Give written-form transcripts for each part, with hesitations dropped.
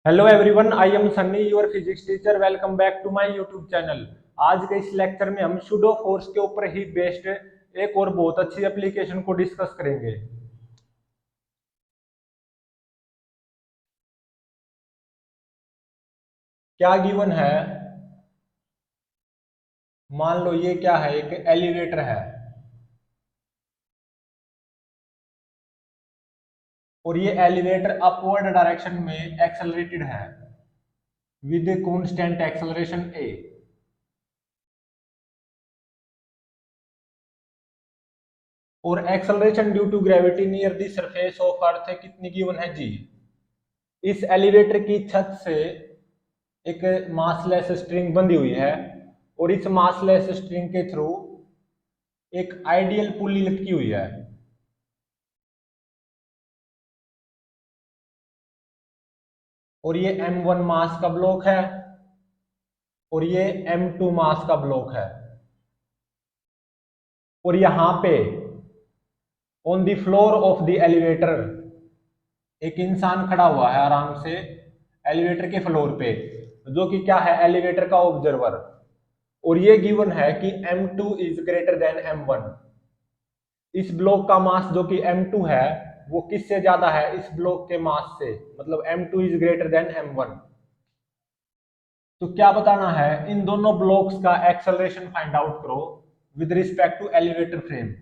Hello everyone, I am Sunny your physics teacher. Welcome back to my YouTube channel. आज के इस lecture में हम सूडो फोर्स के ऊपर ही बेस्ड एक और बहुत अच्छी एप्लीकेशन को डिस्कस करेंगे। क्या गिवन है? मान लो ये क्या है, एक एलिवेटर है और ये एलिवेटर अपवर्ड डायरेक्शन में एक्सेलरेटेड है विद कांस्टेंट एक्सेलरेशन ए। और acceleration due to gravity near the surface of Earth कितनी गिवन है जी? इस एलिवेटर की छत से एक मासलेस स्ट्रिंग बंधी हुई है और इस मासलेस स्ट्रिंग के थ्रू एक आइडियल पुली लटकी हुई है। और ये M1 मास का ब्लॉक है और ये M2 मास का ब्लॉक है। और यहां पे on the floor of the elevator एक इंसान खड़ा हुआ है आराम से एलिवेटर के फ्लोर पे, जो कि क्या है, एलिवेटर का ऑब्जर्वर। और ये गिवन है कि M2 is greater then M1। इस ब्लॉक का मास जो कि M2 है वो किससे ज्यादा है? इस ब्लॉक के मास से, मतलब M2 is greater then M1। तो क्या बताना है? इन दोनों ब्लॉक्स का एक्सेलरेशन फाइंड आउट करो with respect to elevator frame.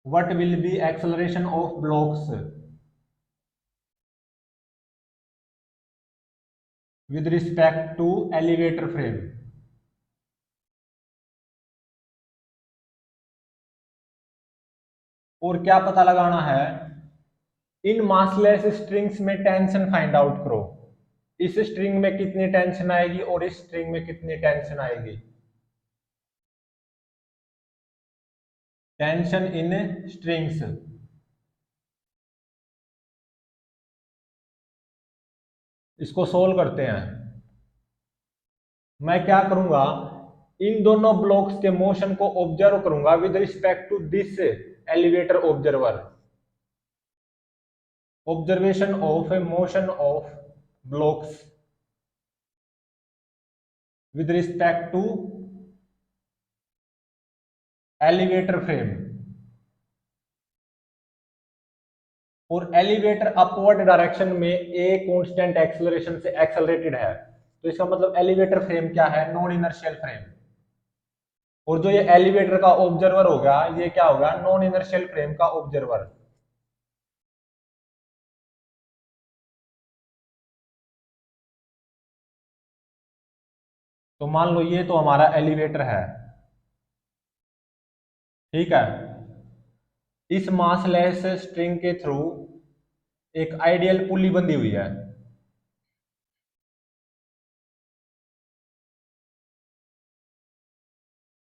What will be acceleration of blocks with respect to elevator frame? और क्या पता लगाना है? इन मासलेस स्ट्रिंग्स में टेंशन फाइंड आउट करो। इस स्ट्रिंग में कितनी टेंशन आएगी और इस स्ट्रिंग में कितनी टेंशन आएगी? Tension in strings. इसको सोल्व करते हैं। मैं क्या करूंगा, इन दोनों ब्लॉक्स के मोशन को ऑब्जर्व करूंगा with respect to this elevator observer. Observation of motion of blocks with respect to elevator frame. और एलिवेटर अपवर्ड डायरेक्शन में ए कांस्टेंट एक्सेलरेशन से एक्सेलरेटेड है, तो इसका मतलब एलिवेटर फ्रेम क्या है? Non inertial frame. और जो ये एलिवेटर का ऑब्जर्वर होगा ये क्या होगा? नॉन इनर्शियल फ्रेम का ऑब्जर्वर। तो मान लो ये तो हमारा एलिवेटर है, ठीक है। इस मासलेस स्ट्रिंग के थ्रू एक आइडियल पुली बंधी हुई है।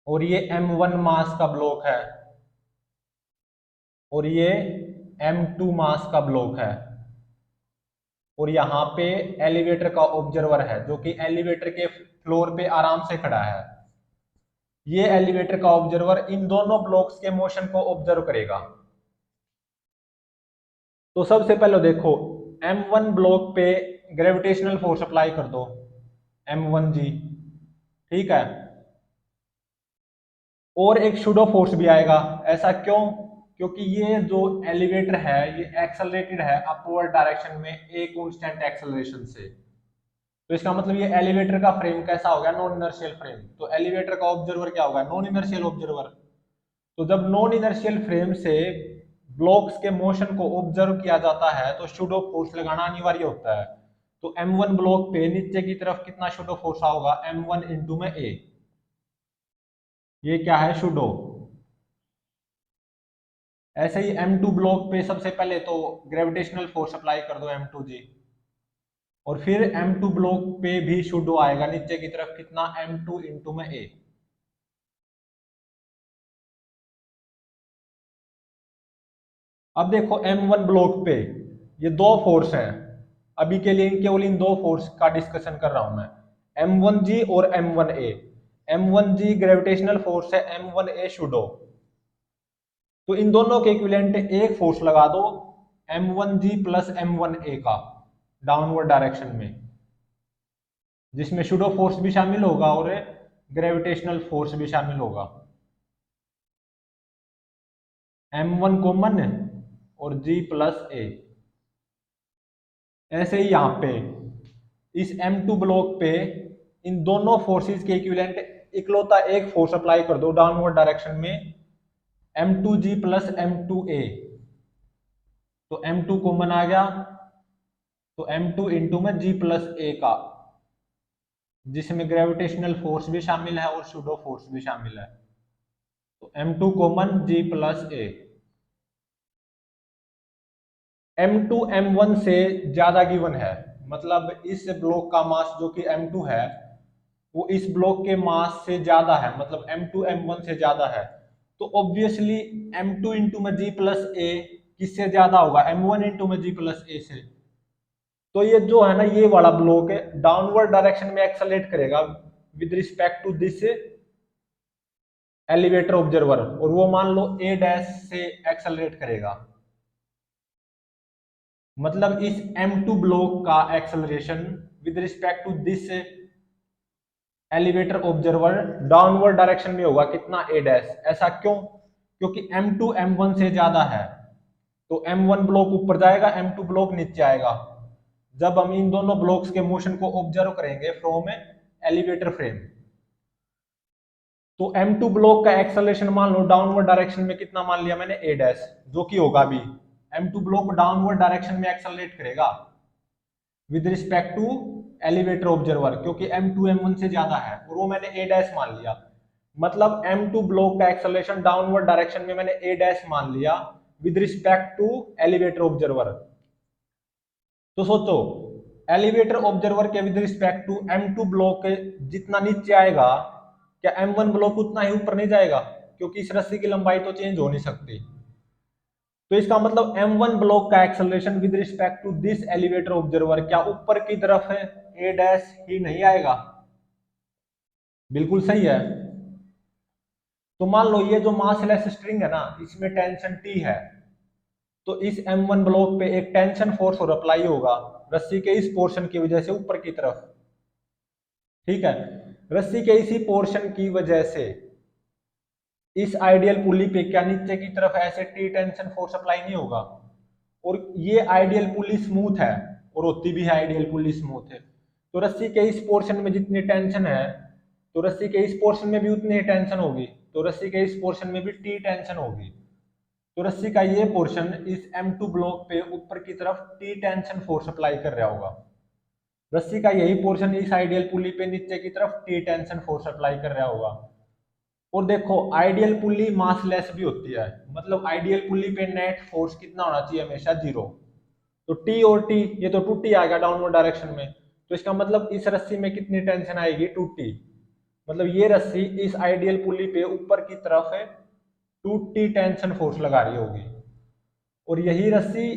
और ये M1 मास का ब्लॉक है और ये M2 मास का ब्लॉक है। और यहाँ पे एलिवेटर का ऑब्जर्वर है जो कि एलिवेटर के फ्लोर पे आराम से खड़ा है। ये एलिवेटर का ऑब्जर्वर इन दोनों ब्लॉक्स के मोशन को ऑब्जर्व करेगा। तो सबसे पहले देखो, M1 ब्लॉक पे ग्रेविटेशनल फोर्स अप्लाई कर दो, M1G, ठीक है। और एक सूडो फोर्स भी आएगा। ऐसा क्यों? क्योंकि ये जो एलिवेटर है ये एक्सेलरेटेड है अपवर्ड डायरेक्शन में ए कांस्टेंट एक्सेलरेशन से। तो इसका मतलब ये एलिवेटर का फ्रेम कैसा होगा? Non inertial frame. तो एलिवेटर का ऑब्जर्वर क्या होगा? Non inertial observer. तो जब नॉन इनर्शियल फ्रेम से ब्लॉक्स के मोशन को ऑब्जर्व किया जाता है तो सूडो फोर्स लगाना अनिवार्य होता है। तो M1 ब्लॉक पे नीचे की तरफ कितना सूडो फोर्स होगा? M1 इंटू में ए। ये क्या है? सूडो। ऐसे ही M2 ब्लॉक पे सबसे पहले तो ग्रेविटेशनल फोर्स अप्लाई कर दो, M2G। और फिर M2 ब्लॉक पे भी सूडो आएगा नीचे की तरफ, कितना? M2 इंटू में ए। अब देखो M1 ब्लॉक पे ये दो फोर्स हैं। अभी के लिए केवल इन दो फोर्स का डिस्कशन कर रहा हूं मैं, M1G और M1A। M1G ग्रेविटेशनल फोर्स है, M1A सूडो। तो इन दोनों के इक्विवेलेंट एक फोर्स लगा दो m1g प्लस m1a का डाउनवर्ड डायरेक्शन में, जिसमें सूडो फोर्स भी शामिल होगा और ग्रेविटेशनल फोर्स भी शामिल होगा। m1 कॉमन और g प्लस a। ऐसे ही यहाँ पे इस m2 ब्लॉक पे इन दोनों फोर्सेस के इक्विवेलेंट इकलौता एक फोर्स अप्लाई कर दो डाउनवर्ड डायरेक्शन में, m2g प्लस m2a। तो m2 कॉमन आ गया, तो m2 इंटू में g प्लस a का, जिसमें ग्रेविटेशनल फोर्स भी शामिल है और सूडो फोर्स भी शामिल है। तो m2 common g plus a। m2 m1 से ज्यादा गिवन है, मतलब इस ब्लॉक का मास जो कि m2 है वो इस ब्लॉक के मास से ज्यादा है, मतलब m2 m1 से ज्यादा है। तो ऑब्वियसली m2 इंटू में g प्लस a किससे ज्यादा होगा, m1 इंटू में g प्लस a से। तो ये जो है ना ये वाला ब्लॉक है डाउनवर्ड डायरेक्शन में एक्सेलरेट करेगा with respect to this elevator observer, और वो मान लो a डैश से एक्सेलरेट करेगा। मतलब इस m2 ब्लॉक का acceleration with respect to this elevator observer downward direction में होगा कितना, a डैश। ऐसा क्यों, क्योंकि m2 m1 से ज्यादा है। तो m1 ब्लॉक ऊपर जाएगा, m2 ब्लॉक नीचे आएगा। जब हम इन दोनों ब्लॉक्स के मोशन को ऑब्जर्व करेंगे फ्रॉम एलिवेटर फ्रेम, तो m2 ब्लॉक का एक्सेलरेशन मान लो डाउनवर्ड डायरेक्शन में कितना मान लिया मैंने, a डैश, जो कि होगा भी m2 ब्लॉक डाउनवर्ड डायरेक्शन में एक्सेलरेट करेगा with respect to elevator observer, क्योंकि m2 m1 से ज्यादा है और वो मैंने a डैश मान लिया। मतलब m2 ब्लॉक का एक्सेलरेशन डाउनवर्ड डायरेक्शन में मैंने a डैश मान लिया with respect to elevator observer. तो सोचो एलिवेटर ऑब्जर्वर के with respect to m2 block जितना नीचे आएगा, क्या m1 ब्लॉक उतना ही ऊपर नहीं जाएगा, क्योंकि इस रस्सी की लंबाई तो चेंज हो नहीं सकती। तो इसका मतलब m1 ब्लॉक का acceleration with respect to this elevator observer क्या ऊपर की तरफ है, a डैश ही नहीं आएगा। बिल्कुल सही है। तो मान लो ये जो मासलेस स्ट्रिंग है ना इसमें टेंशन T है, तो इस m1 ब्लॉक पे एक टेंशन फोर्स और अप्लाई होगा रस्सी के इस पोर्शन की वजह से ऊपर की तरफ। ठीक है, रस्सी के इसी पोर्शन की वजह से इस आइडियल पुली पे क्या नीचे की तरफ ऐसे टी टेंशन फोर्स अप्लाई नहीं होगा। और ये आइडियल पुली स्मूथ है और होती भी है आइडियल पुली स्मूथ है, तो रस्सी के इस पोर्शन में जितनी टेंशन है तो रस्सी के इस पोर्शन में भी उतनी ही टेंशन होगी, तो रस्सी के इस पोर्शन में भी टी टेंशन होगी। तो रस्सी का ये पोर्शन इस m2 ब्लॉक पे ऊपर की तरफ टी टेंशन फोर्स अप्लाई कर रहा होगा, रस्सी का यही पोर्शन इस आइडियल पुली पे नीचे की तरफ टी टेंशन फोर्स अप्लाई कर रहा होगा। और देखो आइडियल पुली मासलेस भी होती है, मतलब आइडियल पुली पे नेट फोर्स कितना होना चाहिए, हमेशा 0। तो टी और टी ये तो 2t आ गया डाउनवर्ड डायरेक्शन में, तो इसका मतलब इस रस्सी में कितनी टेंशन आएगी, 2t। मतलब ये रस्सी इस आइडियल पुली पे ऊपर की तरफ 2t टेंशन फोर्स लगा रही होगी, और यही रस्सी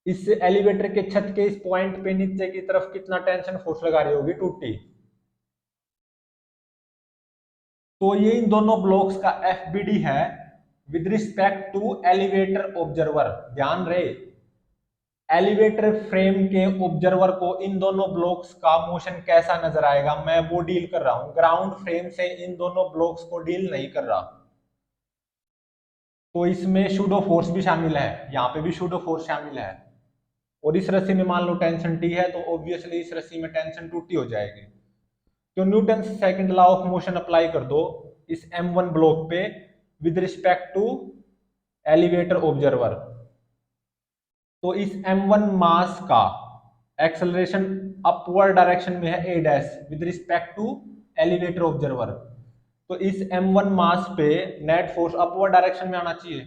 इस एलिवेटर के छत के इस पॉइंट पे नीचे की तरफ कितना टेंशन फोर्स लगा रही होगी, 2t। तो ये इन दोनों ब्लॉक्स का एफबीडी है with respect to elevator observer. ध्यान रहे एलिवेटर फ्रेम के ऑब्जर्वर को इन दोनों ब्लॉक्स का मोशन कैसा नजर आएगा, मैं वो डील कर रहा हूं, ग्राउंड फ्रेम से इन दोनों ब्लॉक्स को डील नहीं कर रहा। तो इसमें सूडो फोर्स भी शामिल है, यहाँ पे भी सूडो फोर्स शामिल है, और इस रस्सी में मान लो टेंशन टी है तो ऑब्वियसली इस रस्सी में टेंशन 2t हो जाएगी। तो Newton second law of motion apply कर दो इस m1 ब्लॉक पे with respect to elevator observer. तो इस m1 मास का एक्सेलरेशन अपवर्ड डायरेक्शन में है a dash with respect to elevator observer. तो इस m1 मास पे नेट फोर्स अपवर्ड डायरेक्शन में आना चाहिए,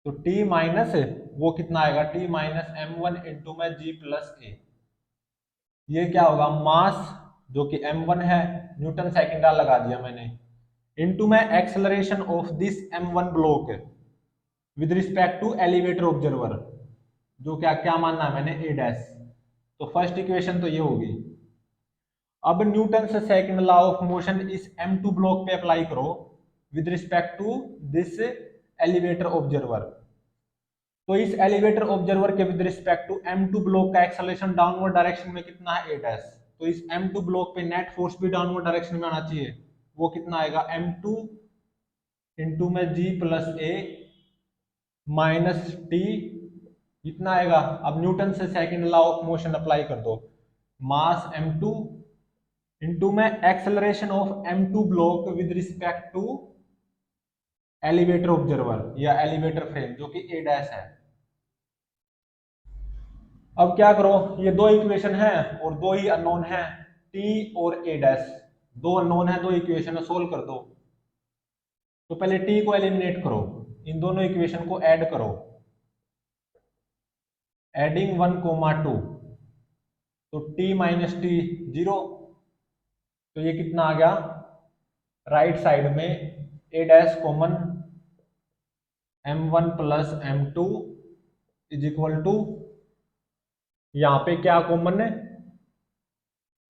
तो t माइनस वो कितना आएगा, t माइनस m1 इंटू में g प्लस a। ये क्या होगा, मास जो कि m1 है, न्यूटन सेकंड लगा दिया मैंने, इनटू में acceleration of this m1 block with respect to elevator observer, जो क्या क्या मानना है मैंने, a डैश। तो फर्स्ट इक्वेशन तो ये होगी। अब न्यूटन से सेकंड लॉ ऑफ मोशन इस m2 ब्लॉक पे अप्लाई करो with respect to this elevator observer. तो इस एलिवेटर ऑब्जर्वर के with respect to M2 block का एक्सेलरेशन डाउनवर्ड डायरेक्शन में कितना है, 8s। तो इस M2 ब्लॉक पे नेट फोर्स भी डाउनवर्ड डायरेक्शन में आना चाहिए। वो कितना आएगा, M2 इंटू में G plus a minus T, इतना आएगा। अब न्यूटन से second law of motion apply कर दो। मास M2 इंटू में acceleration of M2 block with respect to elevator observer या एलिवेटर फ्रेम जो कि A डैश है। अब क्या करो, ये दो इक्वेशन है और दो ही अननोन है, T और A डैश। दो अननोन है, दो इक्वेशन है, सोल्व कर दो। तो पहले T को एलिमिनेट करो, इन दोनों इक्वेशन को ऐड करो। एडिंग 1,2 तो T माइनस टी 0। तो ये कितना आ गया, राइट साइड में A dash common M1 plus M2 is equal to, यहां पे क्या कॉमन है,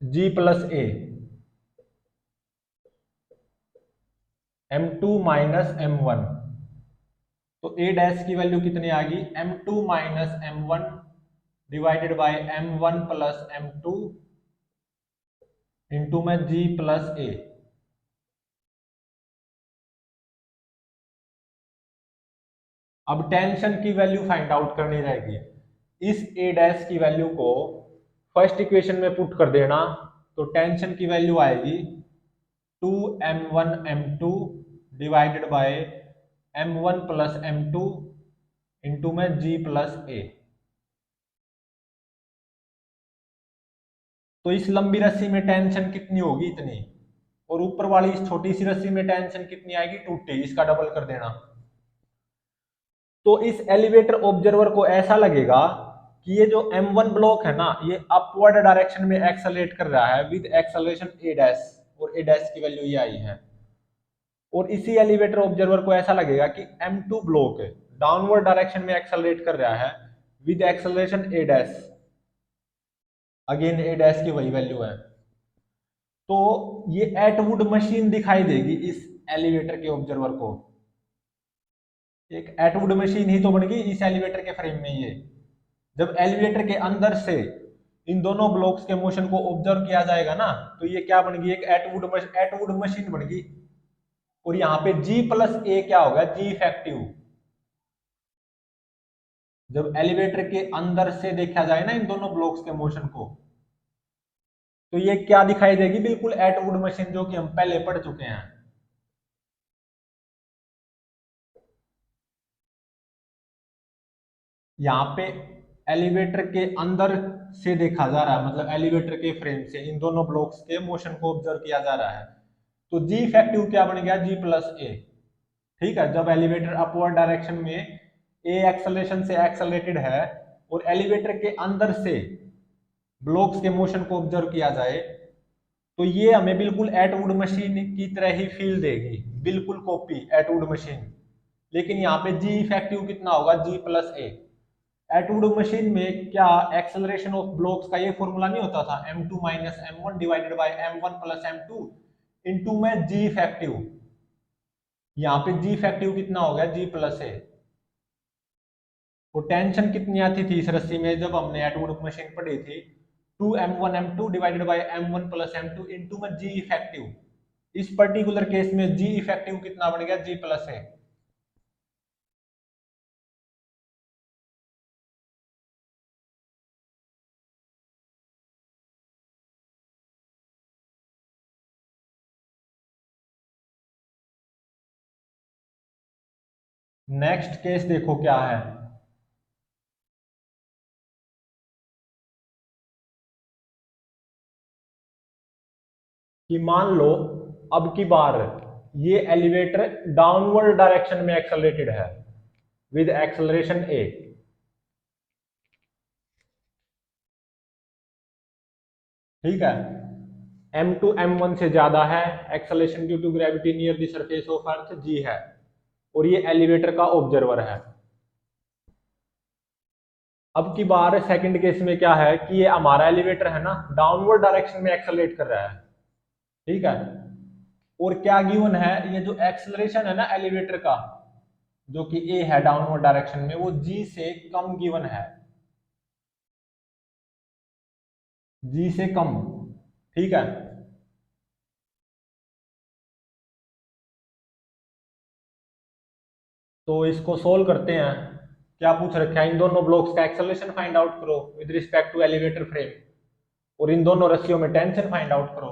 G प्लस ए, M2 माइनस M1। तो A डैश की वैल्यू कितनी आ गई, M2 minus M1 divided by M1 plus M2 into में G प्लस ए। अब टेंशन की वैल्यू फाइंड आउट करनी रहेगी। इस A डैश की वैल्यू को फर्स्ट इक्वेशन में पुट कर देना, तो टेंशन की वैल्यू आएगी 2m1 m2 divided by m1 plus m2 into में G प्लस ए। तो इस लंबी रस्सी में टेंशन कितनी होगी, इतनी, और ऊपर वाली इस छोटी सी रस्सी में टेंशन कितनी आएगी, 2T। इसका डबल कर देना। तो इस एलिवेटर ऑब्जर्वर को ऐसा लगेगा कि ये जो M1 ब्लॉक है ना, ये अपवर्ड डायरेक्शन में एक्सेलरेट कर रहा है विद एक्सेलरेशन A डैश, और A डैश की वैल्यू ये आई है। और इसी एलिवेटर ऑब्जर्वर को ऐसा लगेगा कि M2 ब्लॉक डाउनवर्ड डायरेक्शन में एक्सेलरेट कर रहा है with acceleration A dash, again A dash की वही वैल्यू है। तो ये एटवुड मशीन दिखाई देगी इस एलिवेटर के ऑब्जर्वर को। एक एटवुड मशीन ही तो बन गई इस एलिवेटर के फ्रेम में। ये जब एलिवेटर के अंदर से इन दोनों ब्लॉक्स के मोशन को ऑब्जर्व किया जाएगा ना, तो ये क्या बन गई, एक एटवुड मशीन बन गई। और यहाँ पे G प्लस ए क्या होगा, G इफेक्टिव। जब एलिवेटर के अंदर से देखा जाए ना इन दोनों ब्लॉक्स के मोशन को, तो ये क्या दिखाई देगी, बिल्कुल एटवुड मशीन, जो कि हम पहले पढ़ चुके हैं। यहाँ पे एलिवेटर के अंदर से देखा जा रहा है, मतलब एलिवेटर के फ्रेम से इन दोनों ब्लॉक्स के मोशन को ऑब्जर्व किया जा रहा है। तो G इफेक्टिव क्या बन गया, G प्लस ए। ठीक है, जब एलिवेटर अपवर्ड डायरेक्शन में A एक्सेलरेशन से एक्सेलरेटेड है और एलिवेटर के अंदर से ब्लॉक्स के मोशन को ऑब्जर्व किया जाए, तो ये हमें बिल्कुल एटवुड मशीन की तरह ही फील देगी, बिल्कुल कॉपी एटवुड मशीन। लेकिन यहाँ पे G इफेक्टिव कितना होगा, G प्लस ए। एटवुड मशीन में क्या एक्सेलरेशन ऑफ ब्लॉक्स का ये फॉर्मूला नहीं होता था, M2 minus M1 divided by M1 plus M2 into में G इफेक्टिव। यहाँ पे G इफेक्टिव कितना हो गया, G प्लस ए। तो टेंशन कितनी आती थी इस रस्सी में जब हमने एटवुड मशीन पढ़ी थी, 2m1 m2 divided by m1 plus m2 into में G इफेक्टिव। इस पर्टिकुलर केस में G इफेक्टिव कितना बन गया, G प्लस ए। नेक्स्ट केस देखो क्या है, कि मान लो अब की बार ये एलिवेटर डाउनवर्ड डायरेक्शन में एक्सेलरेटेड है विद एक्सेलरेशन ए। ठीक है, M2 M1 से ज्यादा है, acceleration due to gravity near the surface of earth G है, और ये एलिवेटर का ऑब्जर्वर है। अब की बार सेकंड केस में क्या है कि ये हमारा एलिवेटर है ना, डाउनवर्ड डायरेक्शन में एक्सेलरेट कर रहा है। ठीक है, और क्या गिवन है, ये जो एक्सेलरेशन है ना एलिवेटर का, जो कि ए है डाउनवर्ड डायरेक्शन में, वो जी से कम गिवन है, जी से कम। ठीक है, तो इसको सोल्व करते हैं। क्या पूछ रखा है, इन दोनों ब्लॉक्स का एक्सेलरेशन फाइंड आउट करो with respect to elevator frame, और इन दोनों रस्सियों में टेंशन फाइंड आउट करो।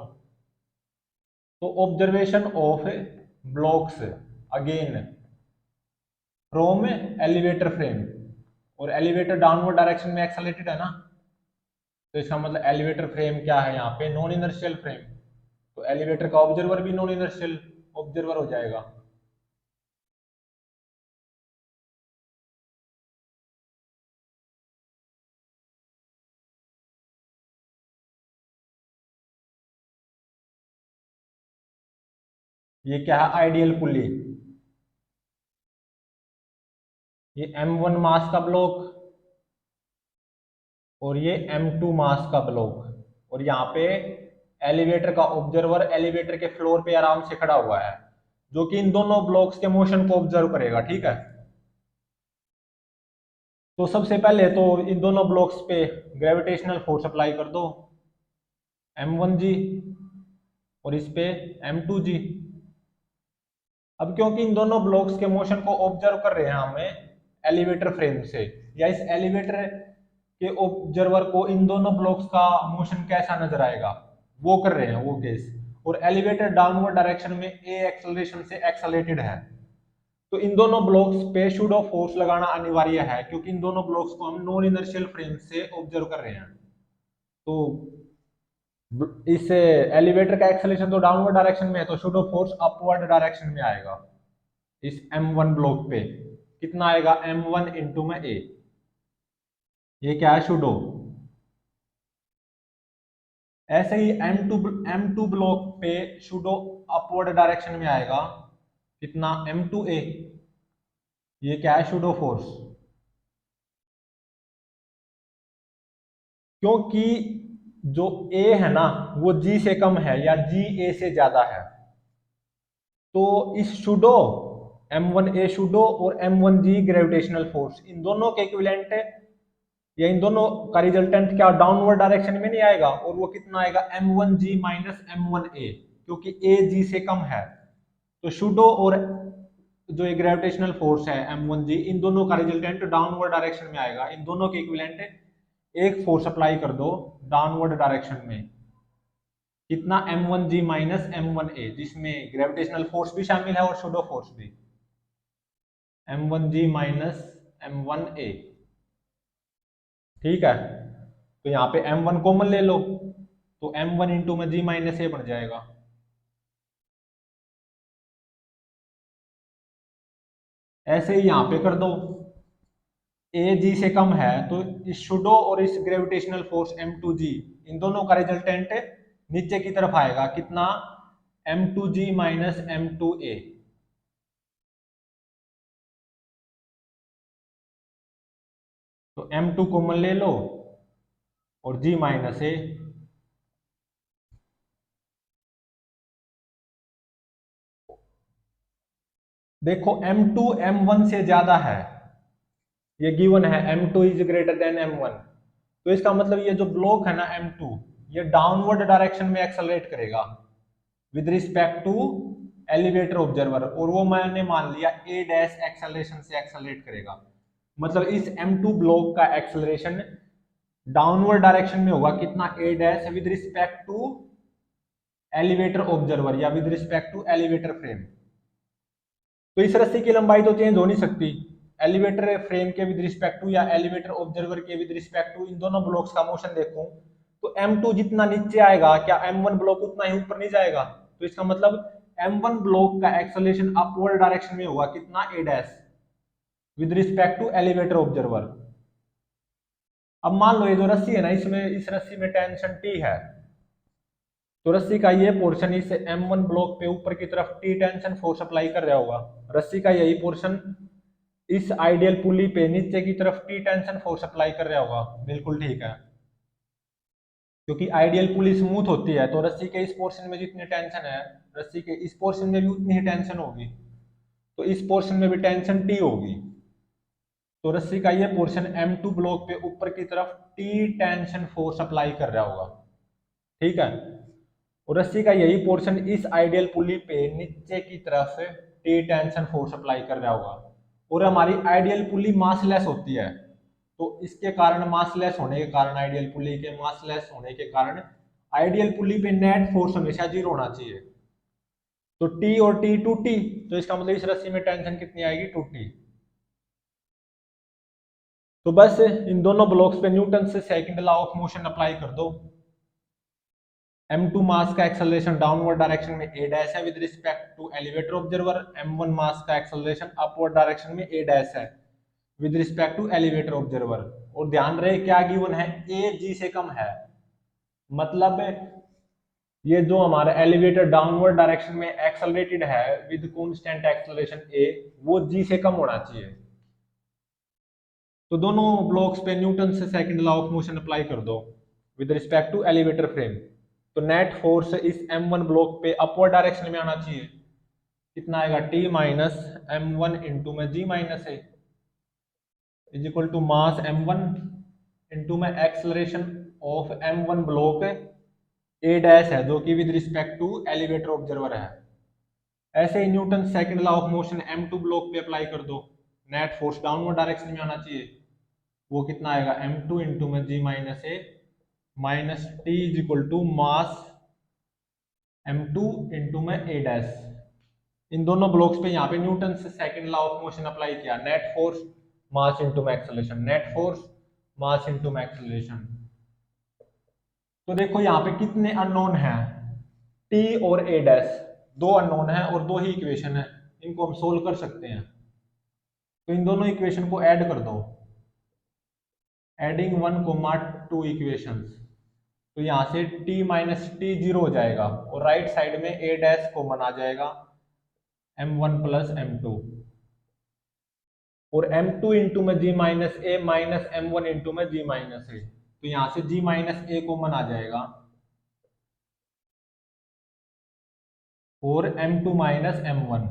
तो observation of blocks again from elevator frame, और एलिवेटर डाउनवर्ड डायरेक्शन में एक्सेलरेटेड है ना, तो इसका मतलब एलिवेटर फ्रेम क्या है यहाँ पे, नॉन इनर्शियल फ्रेम। तो एलिवेटर का ऑब्जर्वर भी नॉन इनर्शियल ऑब्जर्वर हो जाएगा। ये क्या है, आइडियल पुली। ये M1 मास का ब्लॉक, और ये M2 मास का ब्लॉक, और यहाँ पे एलिवेटर का ऑब्जर्वर एलिवेटर के फ्लोर पे आराम से खड़ा हुआ है, जो कि इन दोनों ब्लॉक्स के मोशन को ऑब्जर्व करेगा। ठीक है, तो सबसे पहले तो इन दोनों ब्लॉक्स पे ग्रेविटेशनल फोर्स अप्लाई कर दो, M1G, और इस पे M2G। अब क्योंकि इन दोनों ब्लॉक्स के मोशन को ऑब्जर्व कर रहे हैं हमें एलिवेटर फ्रेम से, या इस एलिवेटर के ऑब्जर्वर को इन दोनों ब्लॉक्स का मोशन कैसा नजर आएगा, वो कर रहे हैं वो केस। और एलिवेटर डाउनवर्ड डायरेक्शन में ए एक्सेलरेशन से एक्सेलरेटेड है, तो इन दोनों ब्लॉक्स पे शूडो फोर्स लगाना अनिवार्य है, क्योंकि इन दोनों ब्लॉक्स को हम नॉन इनर्शियल फ्रेम से ऑब्जर्व कर रहे हैं। तो इस एलिवेटर का एक्सेलरेशन तो डाउनवर्ड डायरेक्शन में है, तो शूडो फोर्स अपवर्ड डायरेक्शन में आएगा इस M1 ब्लॉक पे। कितना आएगा, M1 इंटू में ए, ये क्या है, शूडो। ऐसे ही M2 ब्लॉक पे शूडो अपवर्ड डायरेक्शन में आएगा, कितना, M2A, ये क्या है, शूडो फोर्स। क्योंकि जो A है ना, वो G से कम है या G A से ज्यादा है, तो इस शूडो M1A शूडो और M1G ग्रेविटेशनल फोर्स, इन दोनों के इक्विवेलेंट या इन दोनों का रिजल्टेंट क्या डाउनवर्ड डायरेक्शन में नहीं आएगा, और वो कितना आएगा, M1G माइनस M1A, क्योंकि A G से कम है। तो शूडो और जो ये ग्रेविटेशनल फोर्स है M1G, इन दोनों का रिजल्टेंट डाउनवर्ड डायरेक्शन में आएगा। इन दोनों के इक्विवेलेंट एक फोर्स अप्लाई कर दो डाउनवर्ड डायरेक्शन में, कितना, M1G माइनस M1A, जिसमें ग्रेविटेशनल फोर्स भी शामिल है और शूडो फोर्स भी, M1G माइनस M1A। ठीक है, तो यहाँ पे M1 कॉमन ले लो, तो M1 इंटू में G माइनस ए बन जाएगा। ऐसे ही यहाँ पे कर दो, ए जी से कम है, तो इस शूडो और इस ग्रेविटेशनल फोर्स M2G, इन दोनों का रिजल्टेंट नीचे की तरफ आएगा, कितना, M2G माइनस M2A। तो M2 कॉमन ले लो और G माइनस ए। देखो M2 M1 से ज्यादा है, ये गिवन है M2 is greater then M1, तो इसका मतलब ये जो ब्लॉक है ना M2, ये डाउनवर्ड डायरेक्शन में एक्सेलरेट करेगा with respect to elevator observer, और वो मैंने मान लिया ए डैश एक्सेलरेशन से एक्सेलरेट करेगा। मतलब इस M2 ब्लॉक का एक्सेलरेशन डाउनवर्ड डायरेक्शन में होगा, कितना, A dash with respect to elevator observer या with respect to elevator frame. तो इस रस्सी की लंबाई तो चेंज हो नहीं सकती, एलिवेटर फ्रेम के विद रिस्पेक्ट टू या एलिवेटर ऑब्जर्वर के विद रिस्पेक्ट टू इन दोनों ब्लॉक्स का मोशन देखूं, तो M2 जितना नीचे आएगा, क्या M1 ब्लॉक उतना ही ऊपर नहीं जाएगा। तो इसका मतलब M1 ब्लॉक का एक्सेलरेशन अपवर्ड डायरेक्शन में होगा, कितना, A dash with respect to elevator observer. अब मान लो ये जो रस्सी है ना, इसमें इस रस्सी में टेंशन T है, तो रस्सी का ये पोर्शन इस M1 ब्लॉक पे ऊपर की तरफ T टेंशन फोर्स अप्लाई कर रहा होगा, रस्सी का यही पोर्शन इस आइडियल पुली पे नीचे की तरफ T टेंशन फोर्स अप्लाई कर रहा होगा। बिल्कुल ठीक है, क्योंकि आइडियल पुली स्मूथ होती है, तो रस्सी के इस पोर्शन में जितनी टेंशन है, रस्सी के इस पोर्शन में भी उतनी ही टेंशन होगी। तो इस पोर्शन में भी टेंशन टी होगी। तो रस्सी का ये पोर्शन M2 ब्लॉक पे ऊपर की तरफ टी टेंशन फोर्स अप्लाई कर रहा होगा, ठीक है। और रस्सी का यही पोर्शन इस आइडियल पुली पे नीचे की तरफ टी टेंशन फोर्स अप्लाई कर रहा होगा। और हमारी आइडियल पुली मासलेस होती है, तो इसके कारण मासलेस होने के कारण आइडियल पुली के मासलेस होने के कारण आइडियल पुली पे नेट फोर्स हमेशा जीरो होना चाहिए। तो टी और टी टू टी, तो इसका मतलब इस रस्सी में टेंशन कितनी आएगी, टू टी। तो बस इन दोनों ब्लॉक्स पे न्यूटन से second law of motion apply कर दो। m2 मास का एक्सेलरेशन डाउनवर्ड डायरेक्शन में a डैश है with respect to elevator observer, m1 mass का एक्सेलरेशन अपवर्ड डायरेक्शन में a डैश है with respect to elevator observer. और ध्यान रहे क्या गिवन है, a g से कम है, मतलब ये जो हमारा एलिवेटर डाउनवर्ड डायरेक्शन में एक्सेलरेटेड है विद कांस्टेंट एक्सेलरेशन a, वो g से कम होना चाहिए। तो दोनों ब्लॉक्स पे न्यूटन से second law of motion apply कर दो with respect to elevator frame. तो नेट फोर्स इस m1 ब्लॉक पे अपवर्ड डायरेक्शन में आना चाहिए, कितना आएगा, t माइनस m1 इंटू में g minus A is equal to mass m1 into में acceleration of m1 block a dash है जो कि with respect to elevator observer है। ऐसे ही Newton second law of motion m2 block पे apply कर दो, नेट फोर्स डाउनवर्ड डायरेक्शन में आना चाहिए, वो कितना आएगा, m2 इंटू में g minus A minus T is equal to mass m2 into में a डैश। इन दोनों ब्लॉक्स पे यहाँ पे न्यूटन से second law of motion apply किया, नेट फोर्स मास इंटू में acceleration, net force mass into में एक्सेलरेशन। तो देखो यहाँ पे कितने अननोन हैं, t और a डैश, दो अननोन है और दो ही इक्वेशन है, इनको हम सोल्व कर सकते हैं। तो इन दोनों इक्वेशन को ऐड कर दो, एडिंग 1, 2 इक्वेशंस। तो यहाँ से t माइनस टी जीरो हो जाएगा और राइट साइड में a डैश कॉमन आ जाएगा, m1 प्लस m2, और m2 इंटू में g minus A minus m1 into में g माइनस ए, तो यहाँ से g माइनस ए कॉमन आ जाएगा और m2 माइनस m1।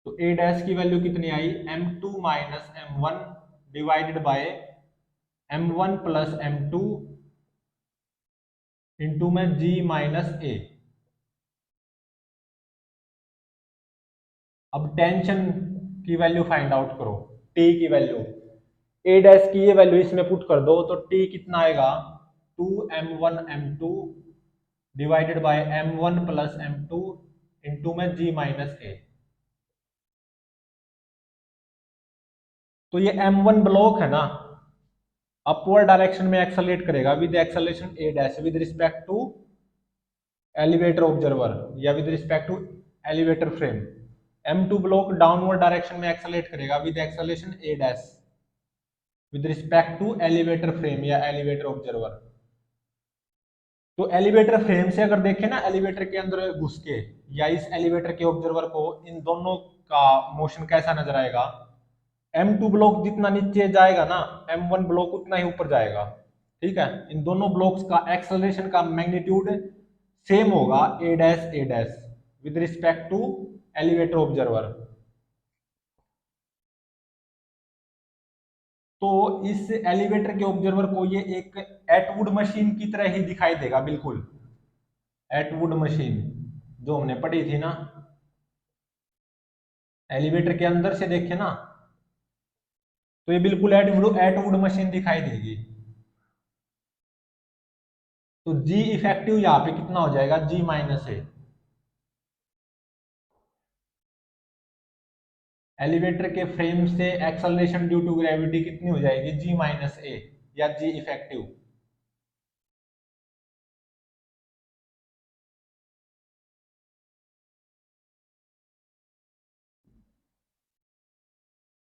तो a डैश की वैल्यू कितनी आई, m2 minus m1 divided by m1 plus m2 into में g माइनस ए। अब टेंशन की वैल्यू फाइंड आउट करो, t की वैल्यू, a डैश की ये वैल्यू इसमें पुट कर दो तो t कितना आएगा, 2m1 m2 divided by m1 plus m2 into में g माइनस ए। तो ये m1 ब्लॉक है ना, अपवर्ड डायरेक्शन में एक्सेलरेट करेगा with acceleration a dash with respect to elevator observer या with respect to elevator frame. m2 block downward direction में accelerate करेगा with acceleration a dash with respect to elevator frame या elevator observer. तो elevator frame से अगर देखें ना, elevator के अंदर घुस के या इस एलिवेटर के ऑब्जर्वर को, इन दोनों का मोशन कैसा नजर आएगा, m2 ब्लॉक जितना नीचे जाएगा ना, m1 ब्लॉक उतना ही ऊपर जाएगा, ठीक है। इन दोनों ब्लॉक्स का एक्सेलरेशन का मैग्नीट्यूड सेम होगा, a dash with respect to elevator observer. तो इस एलिवेटर के ऑब्जर्वर को ये एक एटवुड मशीन की तरह ही दिखाई देगा, बिल्कुल एटवुड मशीन जो हमने पढ़ी थी ना, एलिवेटर के अंदर से देखे ना, तो ये बिल्कुल एटवुड मशीन दिखाई देगी। तो जी इफेक्टिव यहाँ पे कितना हो जाएगा, जी माइनस ए। एलिवेटर के फ्रेम से एक्सेलरेशन ड्यू टू ग्रेविटी कितनी हो जाएगी, जी माइनस ए या जी इफेक्टिव।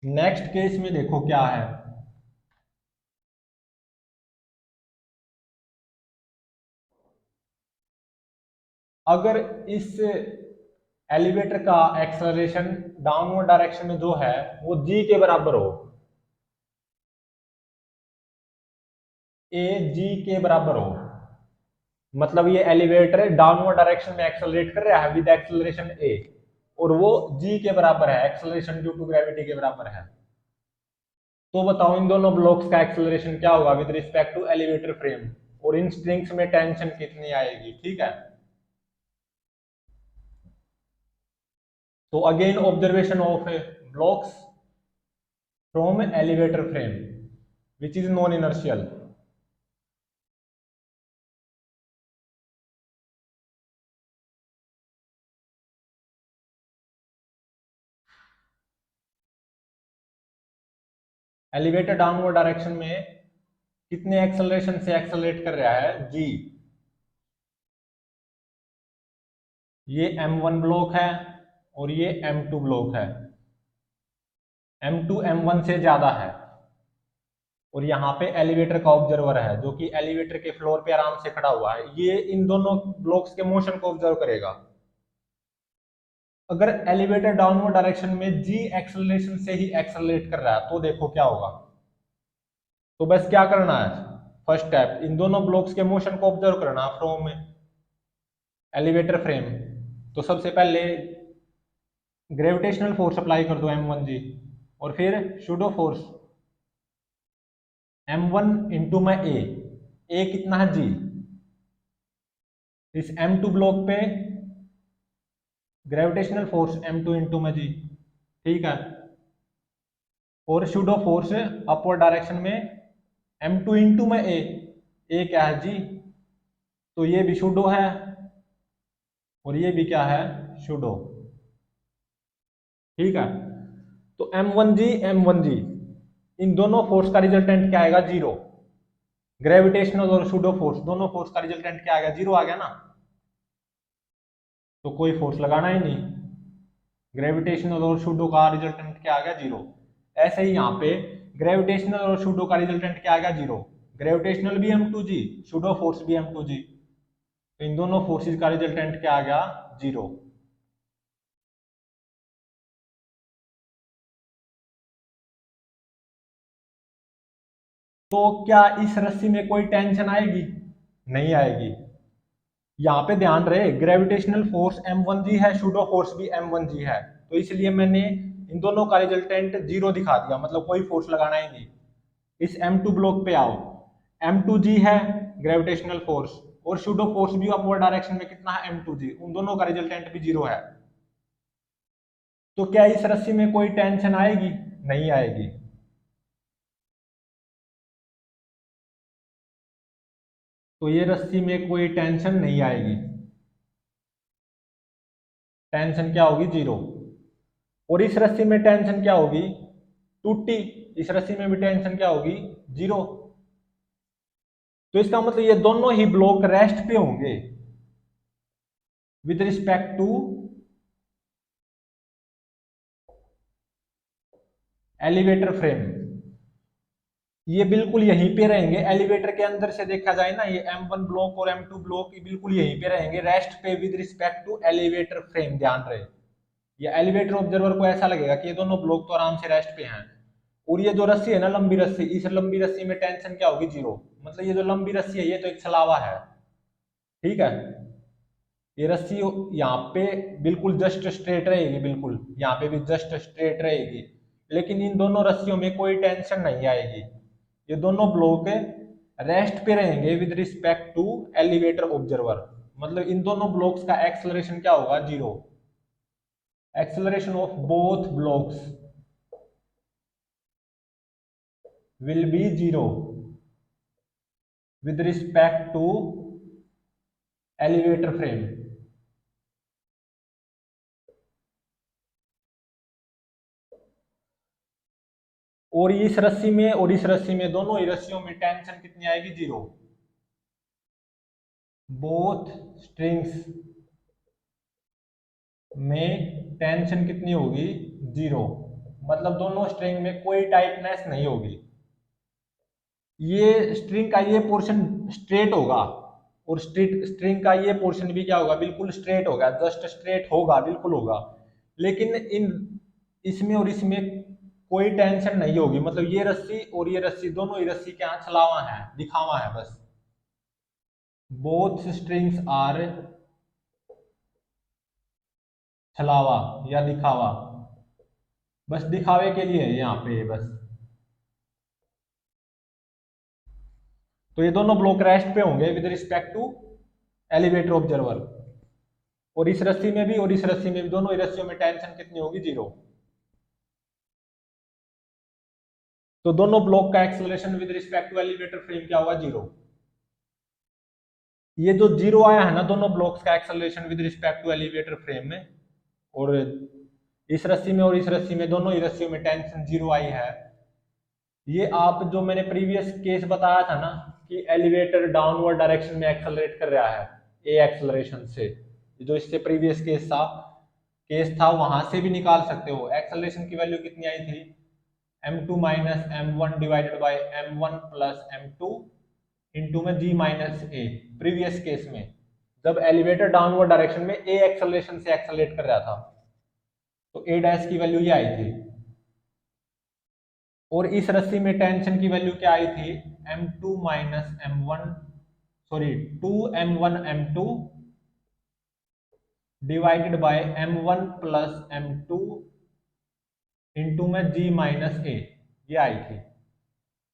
नेक्स्ट केस में देखो क्या है, अगर इस एलिवेटर का एक्सेलरेशन डाउनवर्ड डायरेक्शन में जो है वो जी के बराबर हो, ए जी के बराबर हो, मतलब ये एलिवेटर डाउनवर्ड डायरेक्शन में एक्सेलरेट कर रहा है विद एक्सेलरेशन ए, और वो जी के बराबर है, एक्सेलरेशन ड्यू टू ग्रेविटी के बराबर है। तो बताओ इन दोनों ब्लॉक्स का एक्सेलरेशन क्या होगा with respect to elevator frame, और इन स्ट्रिंग्स में टेंशन कितनी आएगी, ठीक है। तो again observation of blocks from elevator frame which is non inertial. Elevator downward direction में कितने एक्सेलरेशन से एक्सेलरेट कर रहा है, जी। ये M1 ब्लॉक है और ये M2 ब्लॉक है। M2 M1 से ज्यादा है, और यहाँ पे एलिवेटर का ऑब्जर्वर है जो कि एलिवेटर के फ्लोर पे आराम से खड़ा हुआ है, ये इन दोनों ब्लॉक्स के मोशन को ऑब्जर्व करेगा। अगर एलिवेटर डाउनवर्ड डायरेक्शन में जी एक्सेलरेशन से ही एक्सेलरेट कर रहा है तो देखो क्या होगा। तो बस क्या करना है, फर्स्ट स्टेप इन दोनों ब्लॉक्स के मोशन को ऑब्जर्व करना फ्रॉम एलिवेटर फ्रेम। तो सबसे पहले ग्रेविटेशनल फोर्स अप्लाई कर दो M1 जी, और फिर सूडो फोर्स M1 इंटू में ए कितना है जी। इस M2 ब्लॉक पे ग्रेविटेशनल फोर्स M2 इंटू में जी, ठीक है। और सूडो फोर्स अपवर्ड डायरेक्शन में M2 इंटू में ए क्या है जी, तो ये भी सूडो है और ये भी क्या है, सूडो, ठीक है। तो M1G इन दोनों फोर्स का रिजल्टेंट क्या आएगा, जीरो। ग्रेविटेशनल और सूडो फोर्स दोनों फोर्स का रिजल्टेंट क्या आ गया, जीरो आ गया ना। तो कोई फोर्स लगाना ही नहीं, ग्रेविटेशनल और सूडो का रिजल्टेंट क्या आ गया, जीरो। ऐसे ही यहाँ पे ग्रेविटेशनल और सूडो का रिजल्टेंट क्या आ गया, जीरो। ग्रेविटेशनल भी M2G, सूडो फोर्स भी M2G, तो इन दोनों फोर्सेज का रिजल्टेंट क्या आ गया, जीरो। तो क्या इस रस्सी में कोई टेंशन आएगी, नहीं आएगी। यहाँ पे ध्यान रहे ग्रेविटेशनल फोर्स M1G है, सूडो फोर्स भी M1G है, तो इसलिए मैंने इन दोनों का रिजल्टेंट जीरो दिखा दिया, मतलब कोई फोर्स लगाना ही नहीं। इस M2 ब्लॉक पे आओ, M2G है ग्रेविटेशनल फोर्स, और सूडो फोर्स भी अपवर्ड डायरेक्शन में कितना है, M2G, उन दोनों का रिजल्टेंट भी जीरो है। तो क्या इस रस्सी में कोई टेंशन आएगी, नहीं आएगी। तो ये रस्सी में कोई टेंशन नहीं आएगी, टेंशन क्या होगी, जीरो। और इस रस्सी में टेंशन क्या होगी, टूटी, इस रस्सी में भी टेंशन क्या होगी, जीरो। तो इसका मतलब ये दोनों ही ब्लॉक रेस्ट पे होंगे with respect to elevator frame. ये बिल्कुल यहीं पे रहेंगे, एलिवेटर के अंदर से देखा जाए ना, ये M1 ब्लॉक और M2 ब्लॉक बिल्कुल यहीं पे रहेंगे रेस्ट पे with respect to elevator frame, ध्यान रहे। ये एलिवेटर ऑब्जर्वर को ऐसा लगेगा कि ये दोनों ब्लॉक तो आराम से रेस्ट पे हैं, और ये जो रस्सी है ना लंबी रस्सी, इस लंबी रस्सी में टेंशन क्या होगी, जीरो। मतलब ये जो लंबी रस्सी है ये तो एक छलावा है, ठीक है। ये रस्सी यहाँ पे बिल्कुल जस्ट स्ट्रेट रहेगी, बिल्कुल यहाँ पे भी जस्ट स्ट्रेट रहेगी, लेकिन इन दोनों रस्सियों में कोई टेंशन नहीं आएगी। ये दोनों ब्लॉक रेस्ट पे रहेंगे with respect to elevator observer, मतलब इन दोनों ब्लॉक्स का एक्सेलरेशन क्या होगा, zero. Acceleration of both blocks will be zero with respect to elevator frame. और इस रस्सी में और इस रस्सी में दोनों ही रस्सियों में टेंशन कितनी आएगी, जीरो। बोथ स्ट्रिंग्स में टेंशन कितनी होगी, जीरो। मतलब दोनों स्ट्रिंग में कोई टाइटनेस नहीं होगी। ये स्ट्रिंग का ये पोर्शन स्ट्रेट होगा, और स्ट्रिंग का ये पोर्शन भी क्या होगा, बिल्कुल स्ट्रेट होगा, जस्ट स्ट्रेट होगा, बिल्कुल होगा। लेकिन इन इसमें और इसमें कोई टेंशन नहीं होगी, मतलब ये रस्सी और ये रस्सी दोनों ही रस्सी क्या छलावा है, दिखावा है बस। बोथ स्ट्रिंग्स आर छलावा या दिखावा, बस दिखावे के लिए है यहाँ पे बस। तो ये दोनों ब्लॉक रेस्ट पे होंगे with respect to elevator observer, और इस रस्सी में भी और इस रस्सी में भी, दोनों ही रस्सियों में टेंशन कितनी होगी, 0। तो दोनों ब्लॉक का acceleration with respect to elevator frame क्या होगा, 0। ये जो 0 आया है ना दोनों ब्लॉक्स का acceleration with respect to elevator frame में, और इस रस्सी में और इस रस्सी में, दोनों ही रस्सियों में टेंशन 0 आई है। ये आप जो मैंने प्रीवियस केस बताया था ना कि एलिवेटर डाउनवर्ड डायरेक्शन में एक्सेलरेट कर रहा है ए एक्सेलरेशन से, जो इससे प्रीवियस केस था वहां से भी निकाल सकते हो। एक्सेलरेशन की वैल्यू कितनी आई थी, m2 minus m1 divided by m1 plus m2 into में g minus a। Previous case में जब एलिवेटर डाउनवर्ड डायरेक्शन में a एक्सेलरेशन से एक्सेलरेट कर रहा था तो a डैश की वैल्यू ये आई थी, और इस रस्सी में टेंशन की वैल्यू क्या आई थी, m2 minus m1 sorry 2m1 m2 divided by m1 plus m2 into में g माइनस a, ये आई थी।